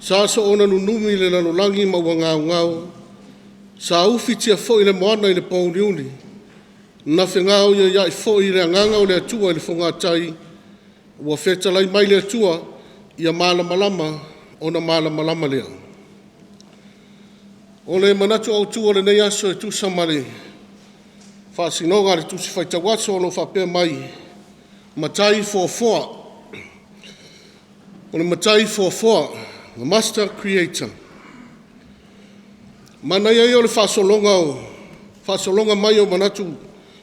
Sa so ona nunumi le lalolangi ma ua ngau ngau. Sa ufi tia fo i le moana i le Porirua. Na whengau ia i fo i le anganga o le atua i le whangatai. Ua whetalai mai le atua ia malamalama o na malamalama lea. O le manatu au tua le nei aso e tusa mare. Whaasinonga le tusi whaitawaso o lo whapea mai. Matai foa. O le matai foa, the master creator. Mana ia o le whaasolonga mai o manatu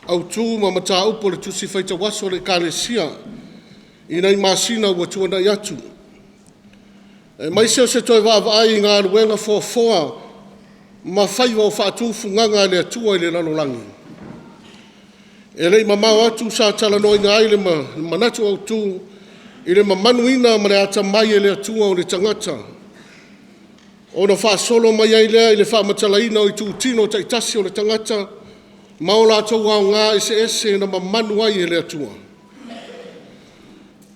au tū ma mata upo le tusi whaitawaso le Ekalesia. I nei masina ua tuana i atu. E mai seo se toi waawai ngā ruenga foa ma whaiwa o whaatu funganga le atua i le lalolangi. E lei mamau atu sa tala noi ngā i le manatu au tū i le mamanuina ma le ata mai e le atua o le tangata. O na whaasolo mai ai lea i le whaamatalaina o i tūtino taitasi o le tangata ma o la tau au ngā ese na mamanu ai e le atua.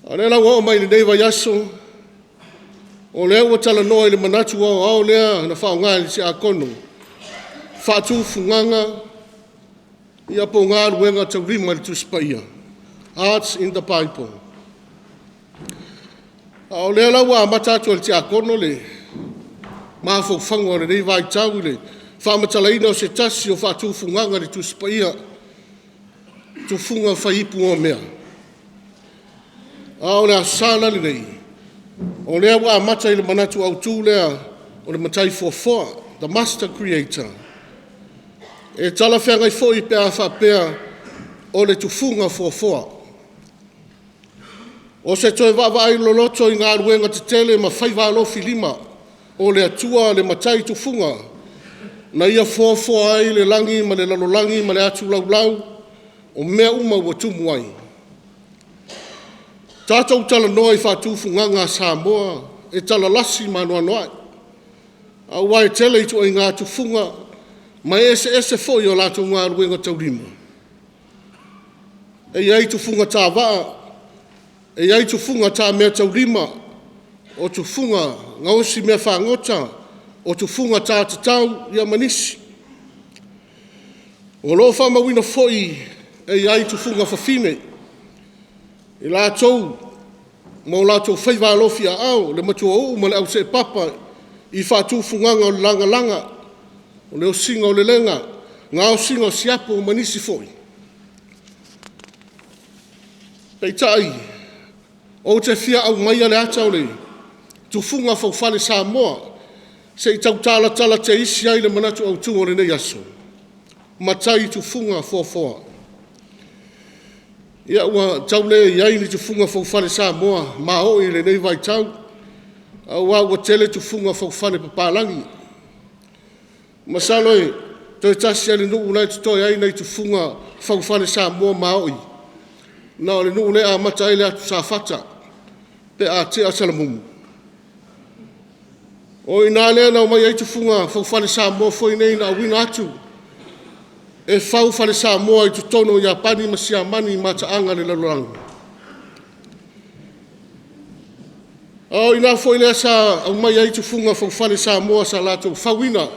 Anela wa mai nei vai aso. O lea ua tala noa i le manatu au lea na whao ngā i se akono. Whaatu funganga ia po ngā ruenga tau rima li tuspaia. Hearts in the Bible. O lea la ua matatu al te akono le. Maa fau whango le nei vai tau le. Whaamatalaina o se tasi o whaatu funganga li tuspaia. Tu funga whaipu o mea. O lea sana le nei. O lea wa mata i le manatu au tū lea o le matai foa, the master creator. E tala whenga i fo i pēa whapea o le tufunga foa. O se toi wawa ai loloto i ngā ruenga te tele ma whaiva alofi lima o le atua le matai tufunga. Na ia foa ai le langi ma le lalolangi ma le atu lau o mea uma ua tumu ai. Tātou tala noa i whātū funganga Samoa, e tala lasi manoa noa. A wai tele i tua i ngā tufunga, mai ese foi o lātou ngā ruenga taurima. E iai tufunga tā waa, e iai tufunga tā mea taurima, o tufunga ngausi mea whangota, o tufunga tā tatau ia manisi. O lo whamawina foi, e iai tufunga whawhine, I lātou, mō lātou whaiva alofi a au, le matua o ma le au se papa, I whātū funganga o le langa, o le o singa o le lenga, ngā o singa o siapo o manisi foi. Pei tai, o te fia au mai ale atau le, tu funga fau whale Samoa, se I tau tala te isi ai le manatu au tu o le nei aso. Matai tu funga foa. Ia ua tau le iai ni tufunga whauwhare Samoa, ma o I le nei vai tau. Ua tele tufunga whauwhare papalangi. Masalo e, toi tasi ale nuu nai tutoi ai nei tufunga whauwhare Samoa ma o I. Na le nuu le a mata ele atu sa fata, pe a te a salamumu. O I nā lea na o mai ai tufunga whauwhare Samoa foi nei na wina atu. E whau whare Samoa I tutono I apani ma si amani ma taanga le laloranga. O ina foi lea sa au mai ai tufunga whau whare Samoa sa lato whauina.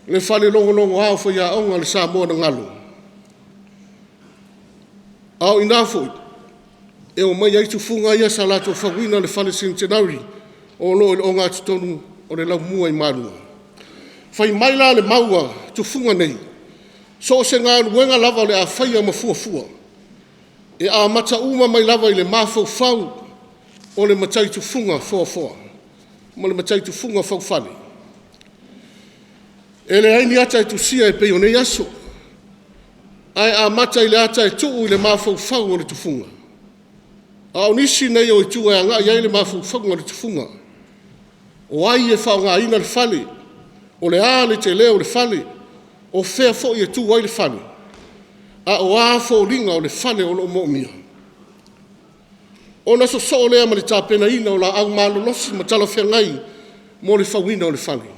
Le whare longo hao foi a onga le Samoa na ngalo. O ina foi. E o mai ai tufunga ia sa lato whauina le whare centenary. O lo o ngā tutonu o le lau mua I marua. Whai mai la le maua tufunga nei. So se ngā ruenga lava le a whaia ma fuafua. E a mata uma mai lava I le mafau o le matai tufunga foa. Ma le matai tufunga fau whale. E le aini ata e tusia e pei o nei aso. Ai a mata i le ata e tuu i le mafau o le tufunga. A o nisi nei o i tua e anga i le mafau o le tufunga. O ai e whao ngā ina le fale. O le a le te leo le fale. O fea fo i e tu ai le fale. A o a fo ringa o le fale o lo mo'mia. O na so so lea ma le tāpena ina o la au malo losi ma tala fea ngai mo le fawina o le fale.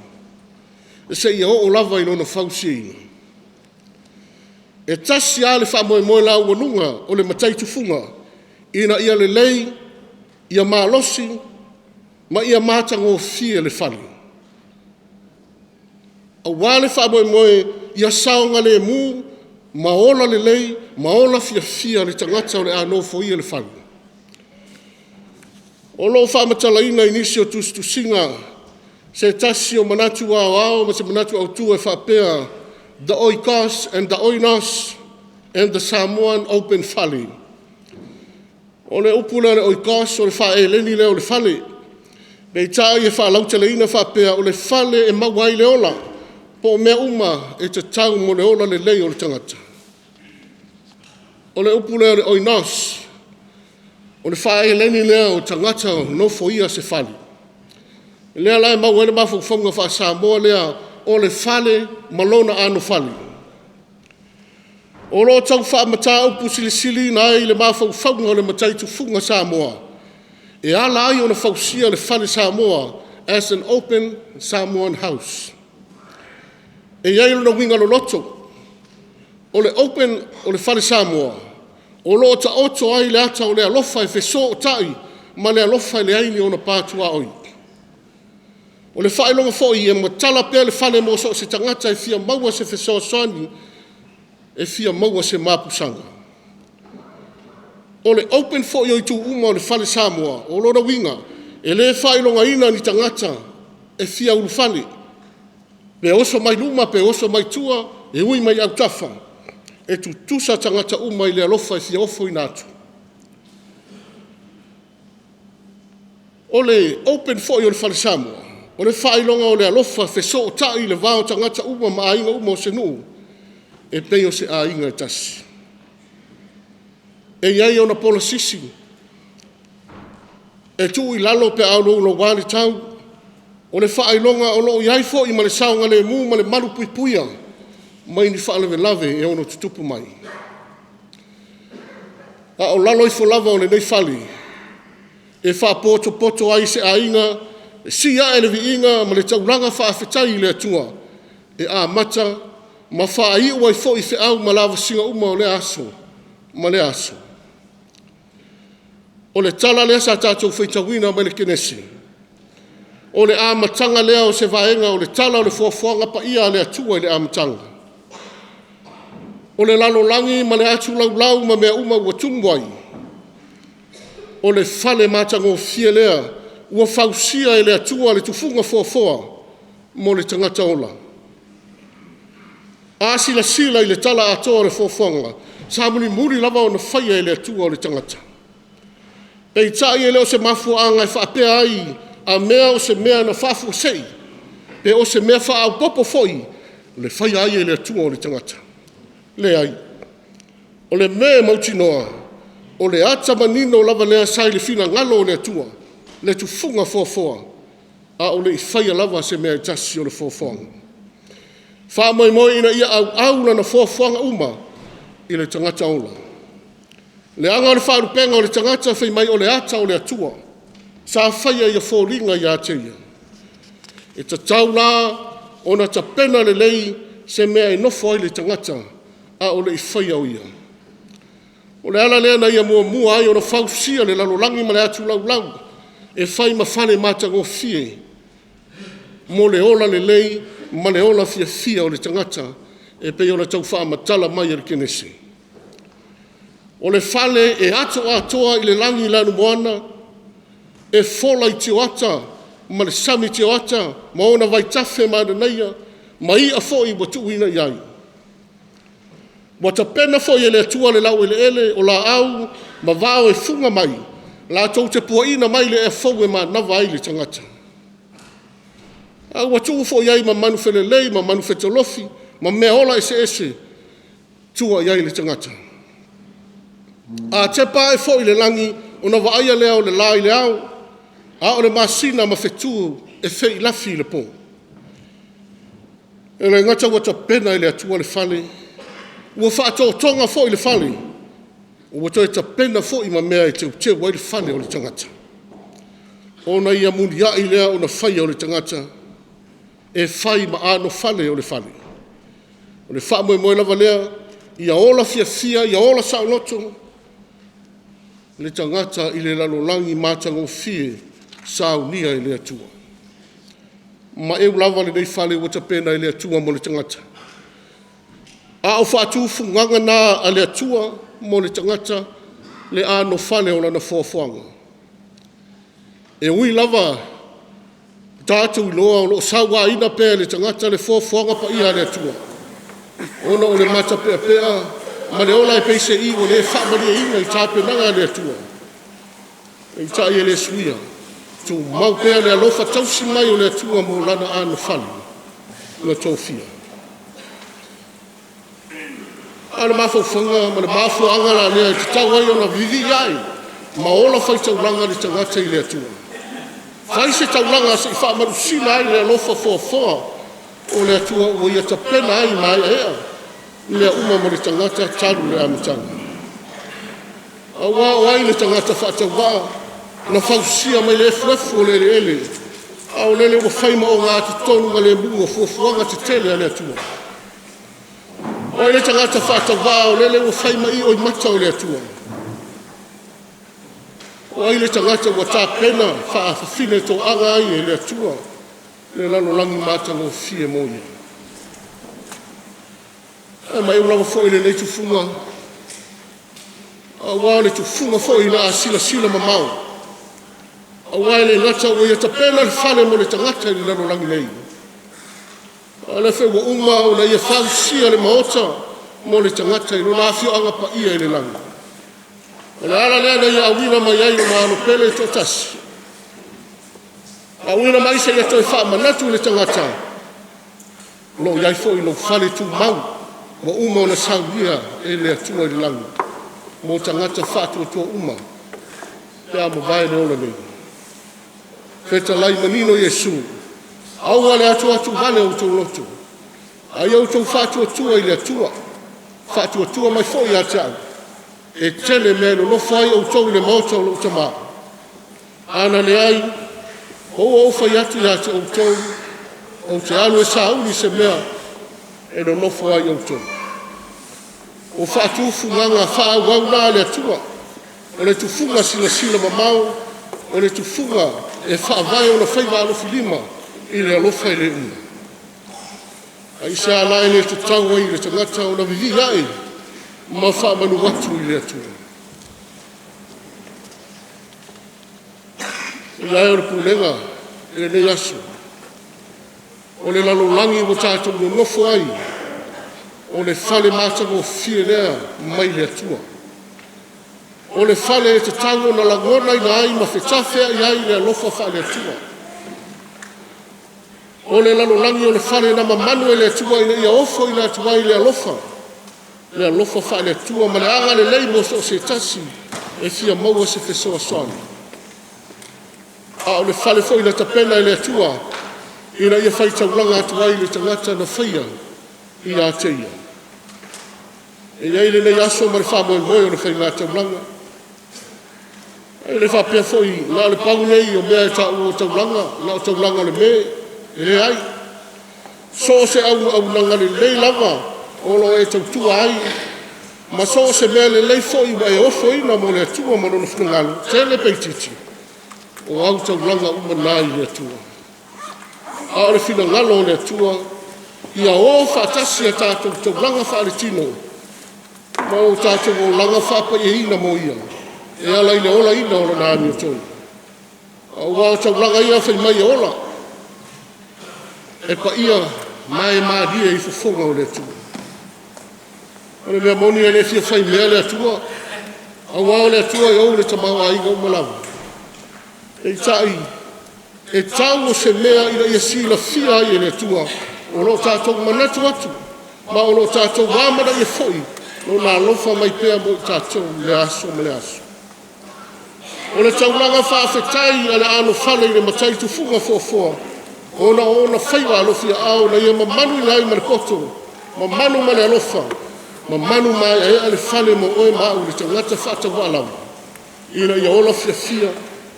E se ia o lava i lona fausia ina. E tasi a le wha moe la uanunga o le matai tufunga ina ia le lei, ia maa losi, ma ia mātango fia le fale. A wale wha moe ia saonga le mu, maola le lei, maola fia le tangata o le anofo ia le fale. O lo wha matala ina inisi o tusinga, se tasi o manatu ao ma se manatu au tu e wha pea, the oikos and the oinos and the Samoan open fale. O le upuna le oikos o le wha e leni leo le fale. Bei tai e wha lautele ina wha pea o le fale e mawai le ola. Po mea uma e te tau mo le ola le lei o le tangata. O le upuna le oinos o le wha e leni leo o tangata Nofoaga se fale. Lea lai mau ene mafu whaunga wha Samoa lea o le fale malona ano fale. O lo tau wha mata upu silisili na ai le mafu whaunga o le matai tufunga Samoa. E ala ai o na whausia le fale Samoa as an open Samoan house. E iai na winga lo loto. O le open o le fale Samoa. O lo ta oto ai le ata o le alofa e feso o tai ma le alofa e le aini o na pātua oi. O le whaelonga fōi e matala pēr le whale mo so se tangata e fia maua se feso soani e fia maua se mapusanga. O le open fōi o i tu uma o le whale Samoa, o lora winga, e le whaelonga ina ni tangata e fia uru whale. Pe oso mai luma, pe oso mai tua, e ui mai au tafa, e tu tusa tangata uma i le alofa e fia ofo i nātu. O le open fōi o le whale Samoa, o le whaelonga o le alofa feso o tai le vāo tangata uma ma ainga uma o se nuu, e peo se ainga e tasi. E iai o na pola sisi, e tu i lalo pe au lo wale tau, o le whaelonga o lo iai fo i ma le saunga le mu ma le maru pui puia, mai ni whaalewe lave e ono tutupu mai. A o lalo i fo lava o le nei whale, e wha poto ai se ainga, sia e le viinga ma le tauranga whaafetai le atua, e a mata ma wha ai ua i fo i au ma lava singa uma o le aso, ma le aso. O le tala lea sa tātou whaitawina ma le kenesi. O le amatanga lea o se vaenga o le tala o le fuafuanga pa ia le atua i le amatanga. O le lalo langi ma le atu lau ma mea uma ua tumuai. O le fale matango fie lea ua fausia e le atua le tufunga fuafoa mo le tangata ola. A sila i le tala atoa le fuafuanga, sa muri lava o na whaia e le atua o le tangata. Pei tai e leo se mafuanga e whaapea ai a mea o se mea na whafu sei, pe o se mea wha au popo foi, le whaia ai e le atua o le tangata. Le ai. O le mea mautinoa, o le ata manino lava lea sai le fina ngalo o le atua, le tufunga fuafoa, a o le whaia lava se mea tasi o le fuafuanga. Wha moi ina ia au na fuafuanga uma i le tangata ola. Le anga o le whaarupenga o le tangata whai mai o le ata o le atua, sa whaia ia fōringa ia teia. E ta taula o na ta pena le lei se mea e nofo ai le tangata a o le whaia o ia. O le ala lea na ia mua ai o na whausia le lalolangi ma le atu lau, e whai ma whane mātango fie, mo le ola le lei, ma le ola fia o le tangata, e pei o na tau wha matala mai ar kenesi. O le fale e atoa i le langi lanu moana, e fola i tio ata, ma le sami tio ata, ma ona vai tafe ma na neia, ma i a foi wa tuina iai. Wa ta pena foi e le atua le lau ele o la au, ma vao e funga mai, la tau te puaina mai le e fau e ma nava ai le tangata. Ua tuu fo iai ma manu whelelei, ma manu whetolofi, ma mea ola ese tua iai le tangata. A te pae fo i le langi, o na waaia lea o le la i le au, a o le masina ma whetu e whei lafi le po. E le ngata wata pena i le atua le fale, ua whaato tonga fo i le fale, ua to e ta pena fo i ma mea i te wai le fale o le tangata. O na ia muni a i lea o na whai o le tangata, e whai ma ano fale o le fale. O le wha moe lava lea, ia ola fia, ia ola sao loto, le tangata i le lalolangi mātango fie SAUNÍGA i le atua. Ma e lava le nei fale wata pena i le atua mo le tangata. A o whaatu funganga nā a le atua mo le tangata le ano fale o lana fuafuanga. E ui lava tātou i loa o lo sawa ina pēr le tangata le fuafuanga pa ia le atua. Ona o le mata pēr ma le ola e peise i o le whamari e inga i tāpe nanga le atua. E ta i le suia. Tu mau pēr le alofa tausi mai o le atua mo lana ano fale. Na tōwhia. Ana mawhauwhanga, ma le mawhauanga la lea te tau ai o na vivi ai. Ma ola whai taulanga le tangata i le atua. Whai se taulanga se i whaamaru sina ai le alofa fōa o le atua o ia ta pena ai mai ea. Lea uma mo le tangata taru le amitanga. Awa o ai le tangata whaatauwa na whausia mai le frefu o le ele. Au lele o whaima o ngā te tonu ma le mungo fuafuanga te tele a le atua. O le tangata whaatauwa o lele o whaima i o i mata o le atua. O ai le tangata wa tā pena whaafafine tō anga ai e le atua. Le lano langi mātango fie moia. E mai ulawa fo i le nei tufunga. A wā le tufunga fo i la sila mamau. A wā le ngata o ia ta pena le whale mo le tangata i le lano langi nei. A le whewa uma o na ia whausia le maota mo le tangata i lona afio anga pa ia i le langi. O le ala lea na ia awina mai ai o maano pele to tasi. Awina mai se ia toi wha manatu le tangata. Lo iai fo i lo whale tu mau. Mo uma o na SAUNÍGA e le atua i le langi. Mo tangata whātua tua uma. Pea mo vai le ola nei. Feta lai manino Yesu. Aua le atua tu vale o tau lotu. Ai au tau whātua tua i le atua. Whātua tua mai fo i atau. E tele me no fai o tau le maota o lo tama. Ana le ai. O fai atu i atu o tau. O te anu e sauni se mea. E no fai o tau. O whaatu funganga wha wauna le atua. O le tufunga sila mamau. O le tufunga e wha vai o na whaiva alofi lima. I le alofa i le una. Ai se ala e le tutau ai le tangata o na vivi ai. Ma wha manu watu i le atua. I ai o le Pulega e le yasu. O le lalolangi o tātou no nofo ai. O le whale mātango fie lea mai le atua. O le whale e te tango na langona i na ai ma whetawhea i ai le alofa wha le atua. O le lalolangi o le whale na mamanu e le atua i ia ofo i le atua i le alofa. Le alofa wha le atua ma le anga le leimo so se tasi e fia maua se whesoa soani. A o le whale fo i le tapena i le atua i na ia whai taulanga atua i le tangata na whaia i a teia. E iai le nei aso ma le wha moe o le whai ngā taulanga. E le wha pia fo i na le pau nei o mea e tau o taulanga, na o taulanga le me, e le ai. So se au nanga le lei lava o lo e tau tua ai. Ma so se mea le lei fo i wa e ofo i na mo le atua ma nono whangalu. Te le peititi. O au taulanga umanai le atua. A o le whina ngalo le atua. Ia o whaatasi a tātou taulanga whaaretino. Ma o tātou o langa whapa e ina mo ia. E ala ina ola ina ola nāni o toi. A o taulanga ia whai mai ola. E pa ia mai maadia i fufonga o le atua. O le mea moni e le fia whai mea le atua. A o le atua e o le tamau a inga o malawa. E tai e tau o se mea ina ia sila fia ai e le tua. O lo tātou manatu atu, ma o lo tātou wāmara i foi, lo nā lofa mai pēa mo i tātou le aso me le aso. O le tauranga whaafetai a le ano whale i le matai tu funga fōfōa, ona whaiwa alofia au na ia mamanu i nai marepoto, mamanu ma le alofa, mamanu mai e ale whale mo oe mau le tangata whata walau, ina ia ola fia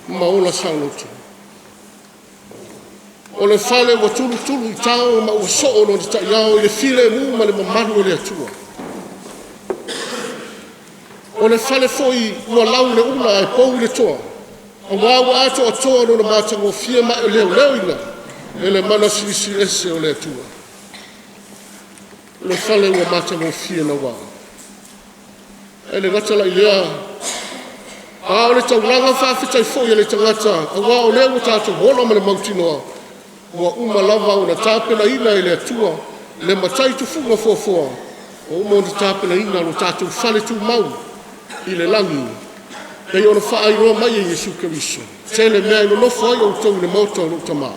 ma ola saulotu. O le whale wa tulu i tau ma ua so'o no le ta iao i le file mu ma le mamanu i le atua. O le whale foi ua lau le ula e pou le toa. A wawa ato a toa no na mātango fia ma e leo ina e le mana sirisi ese o le atua. O le whale ua mātango fia na wawa. E le gata la ilea. A o le tauranga whawhitai foi e le tangata. A wawa o leo tātou hola ma le mautinoa. Ua uma lava o na tāpena ina e le atua. Le matai tu funga fōfōa. O uma o na tāpena ina no tātou whale tu mau. I le langi, pei ona whaairoa mai e Jesu Keriso. Tele mea ino nofo ai o tau le mauta o tama.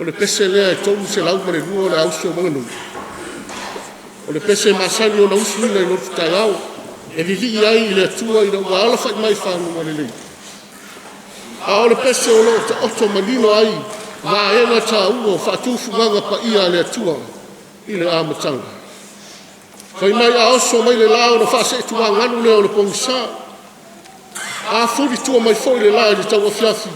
O le pese lea e tau se lau mare rua o le ausi o manganu. O le pese masani o na usu ina i lotu tai au, e vivi ai i le atua i na ua ala whai mai whanu o le lei. A o le pese o lo te oto manino ai, va ena ta ua whaatufu nganga pa ia le atua i le amatanga. Kai mai a oso mai le lao na whase e tua nganu leo le pongisa. A furi tua mai foi le lao le tau afiafi.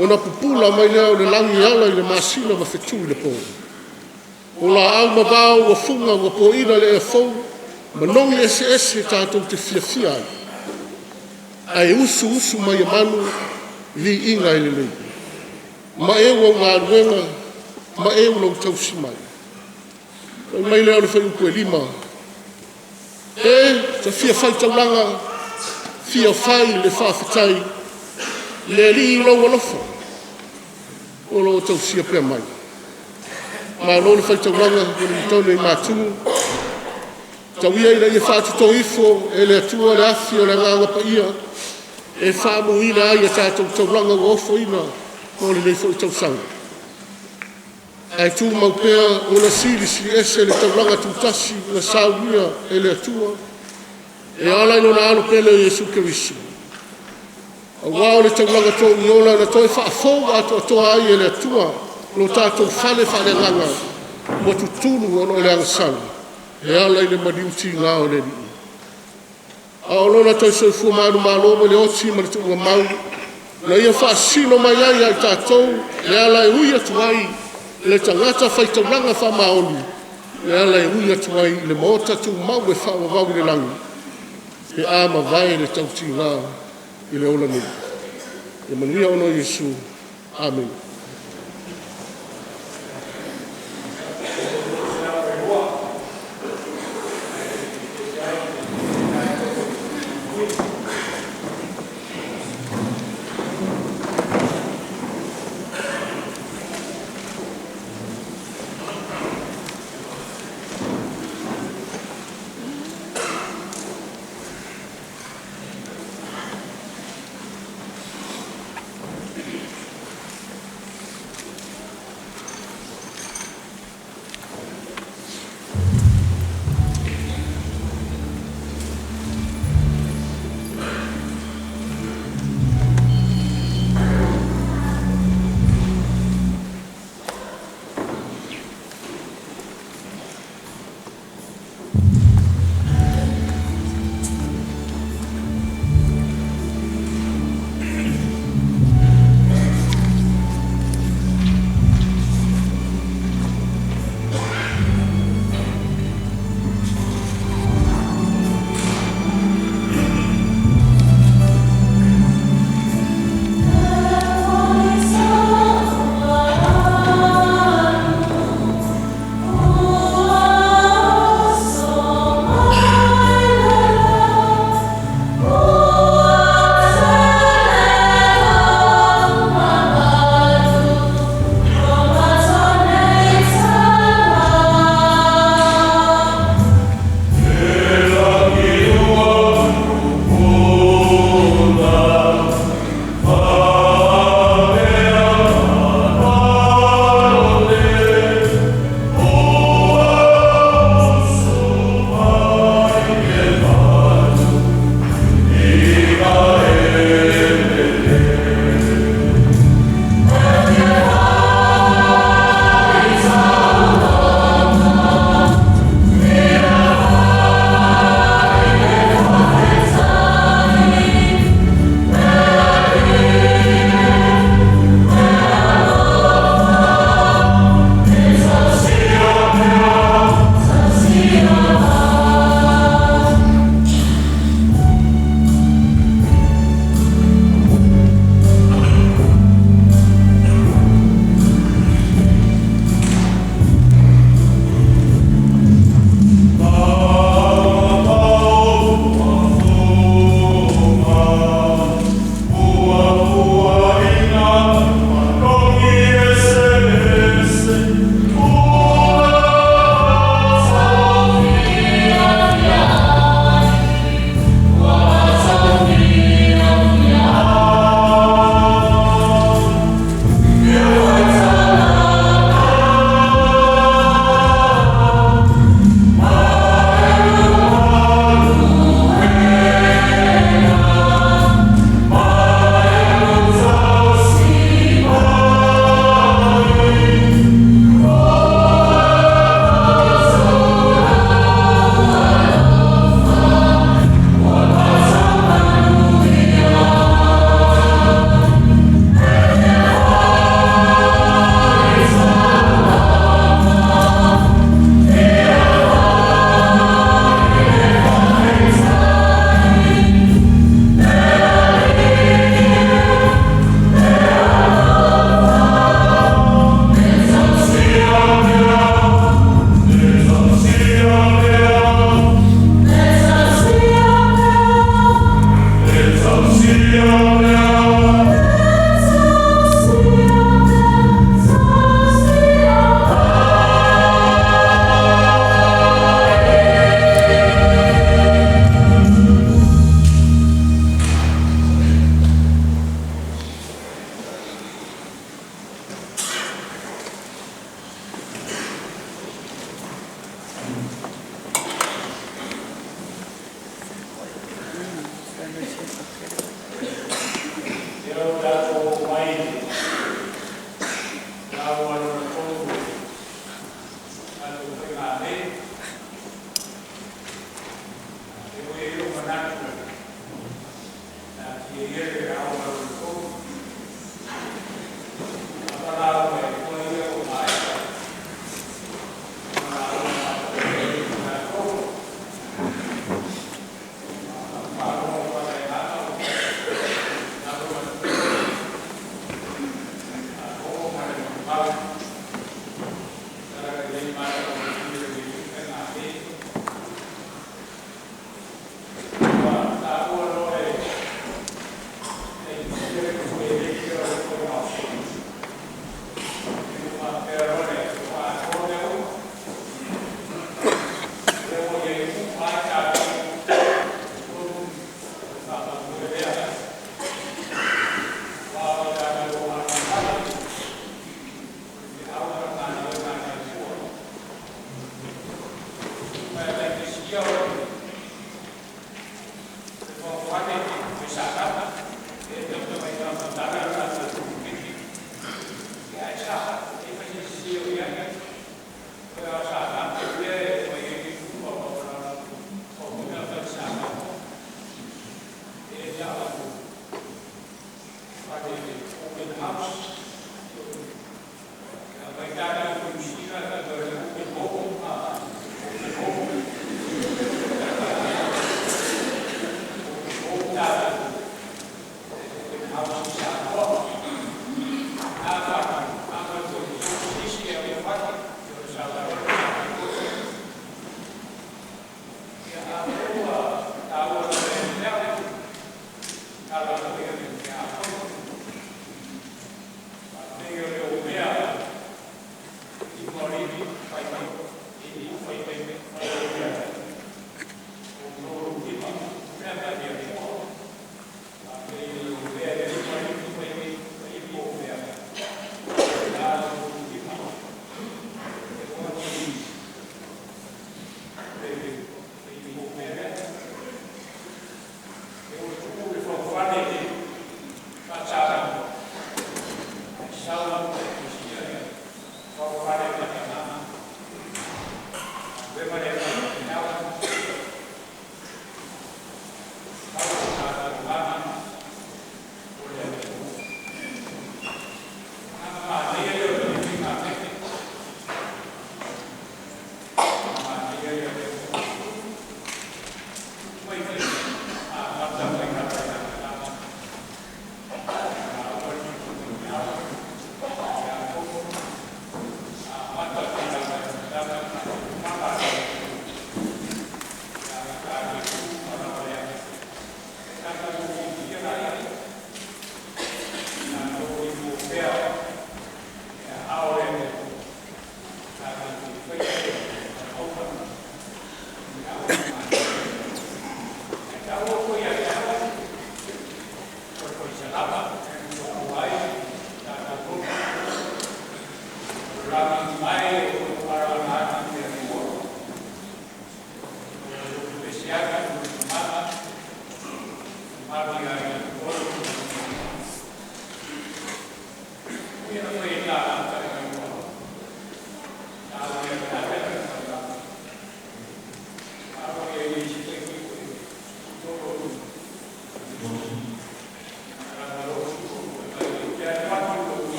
O na pupula mai leo le langi ala i le masina ma fetu i le pongo. O la au mabao wa funga wa po ina le e fau. Ma nongi ese tātou te fia ai. Ai usu mai e manu li inga i le lei. Ma e ua ngā ruenga, ma e ua lau tausi mai. Kai mai leo le whaiuku e lima. Te fia fai tauranga, fia fai le whawhitai, le li i lau alofa, o lo tau sia pia mai. Ma lo le fai tauranga, Wellington i Matu, tau ia ina i whātu tō ifo, e le atua le afi o le nganga pa ia, e whāmu ina ai a tātou tauranga o ofo ina, o le leifo i tau sanga. Ai tū mau pēr o na sirisi ese le tauranga tūtasi na Sauniga e le atua. E ala ino na alo pēle Jesu Keriso. A wao le tauranga tō iola na toi whaafou ato atoa ai e le atua. Lo tātou whale nganga. Mo tutulu ono le angasana. E ala ine maniuti ngā o le ni. A ono na toi soifua manu māloma le oti ma le tuunga mau. Na ia whaasino mai ai ai tātou. E ala e ui atu ai. Le tangata fai tauranga wha maoni. Le ala e ui atu ai le mota tu mau e wha wawau le langi. E ama vai le tauti ngā i le ola nui. E manuia ono Jesu. Amen.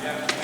Yes.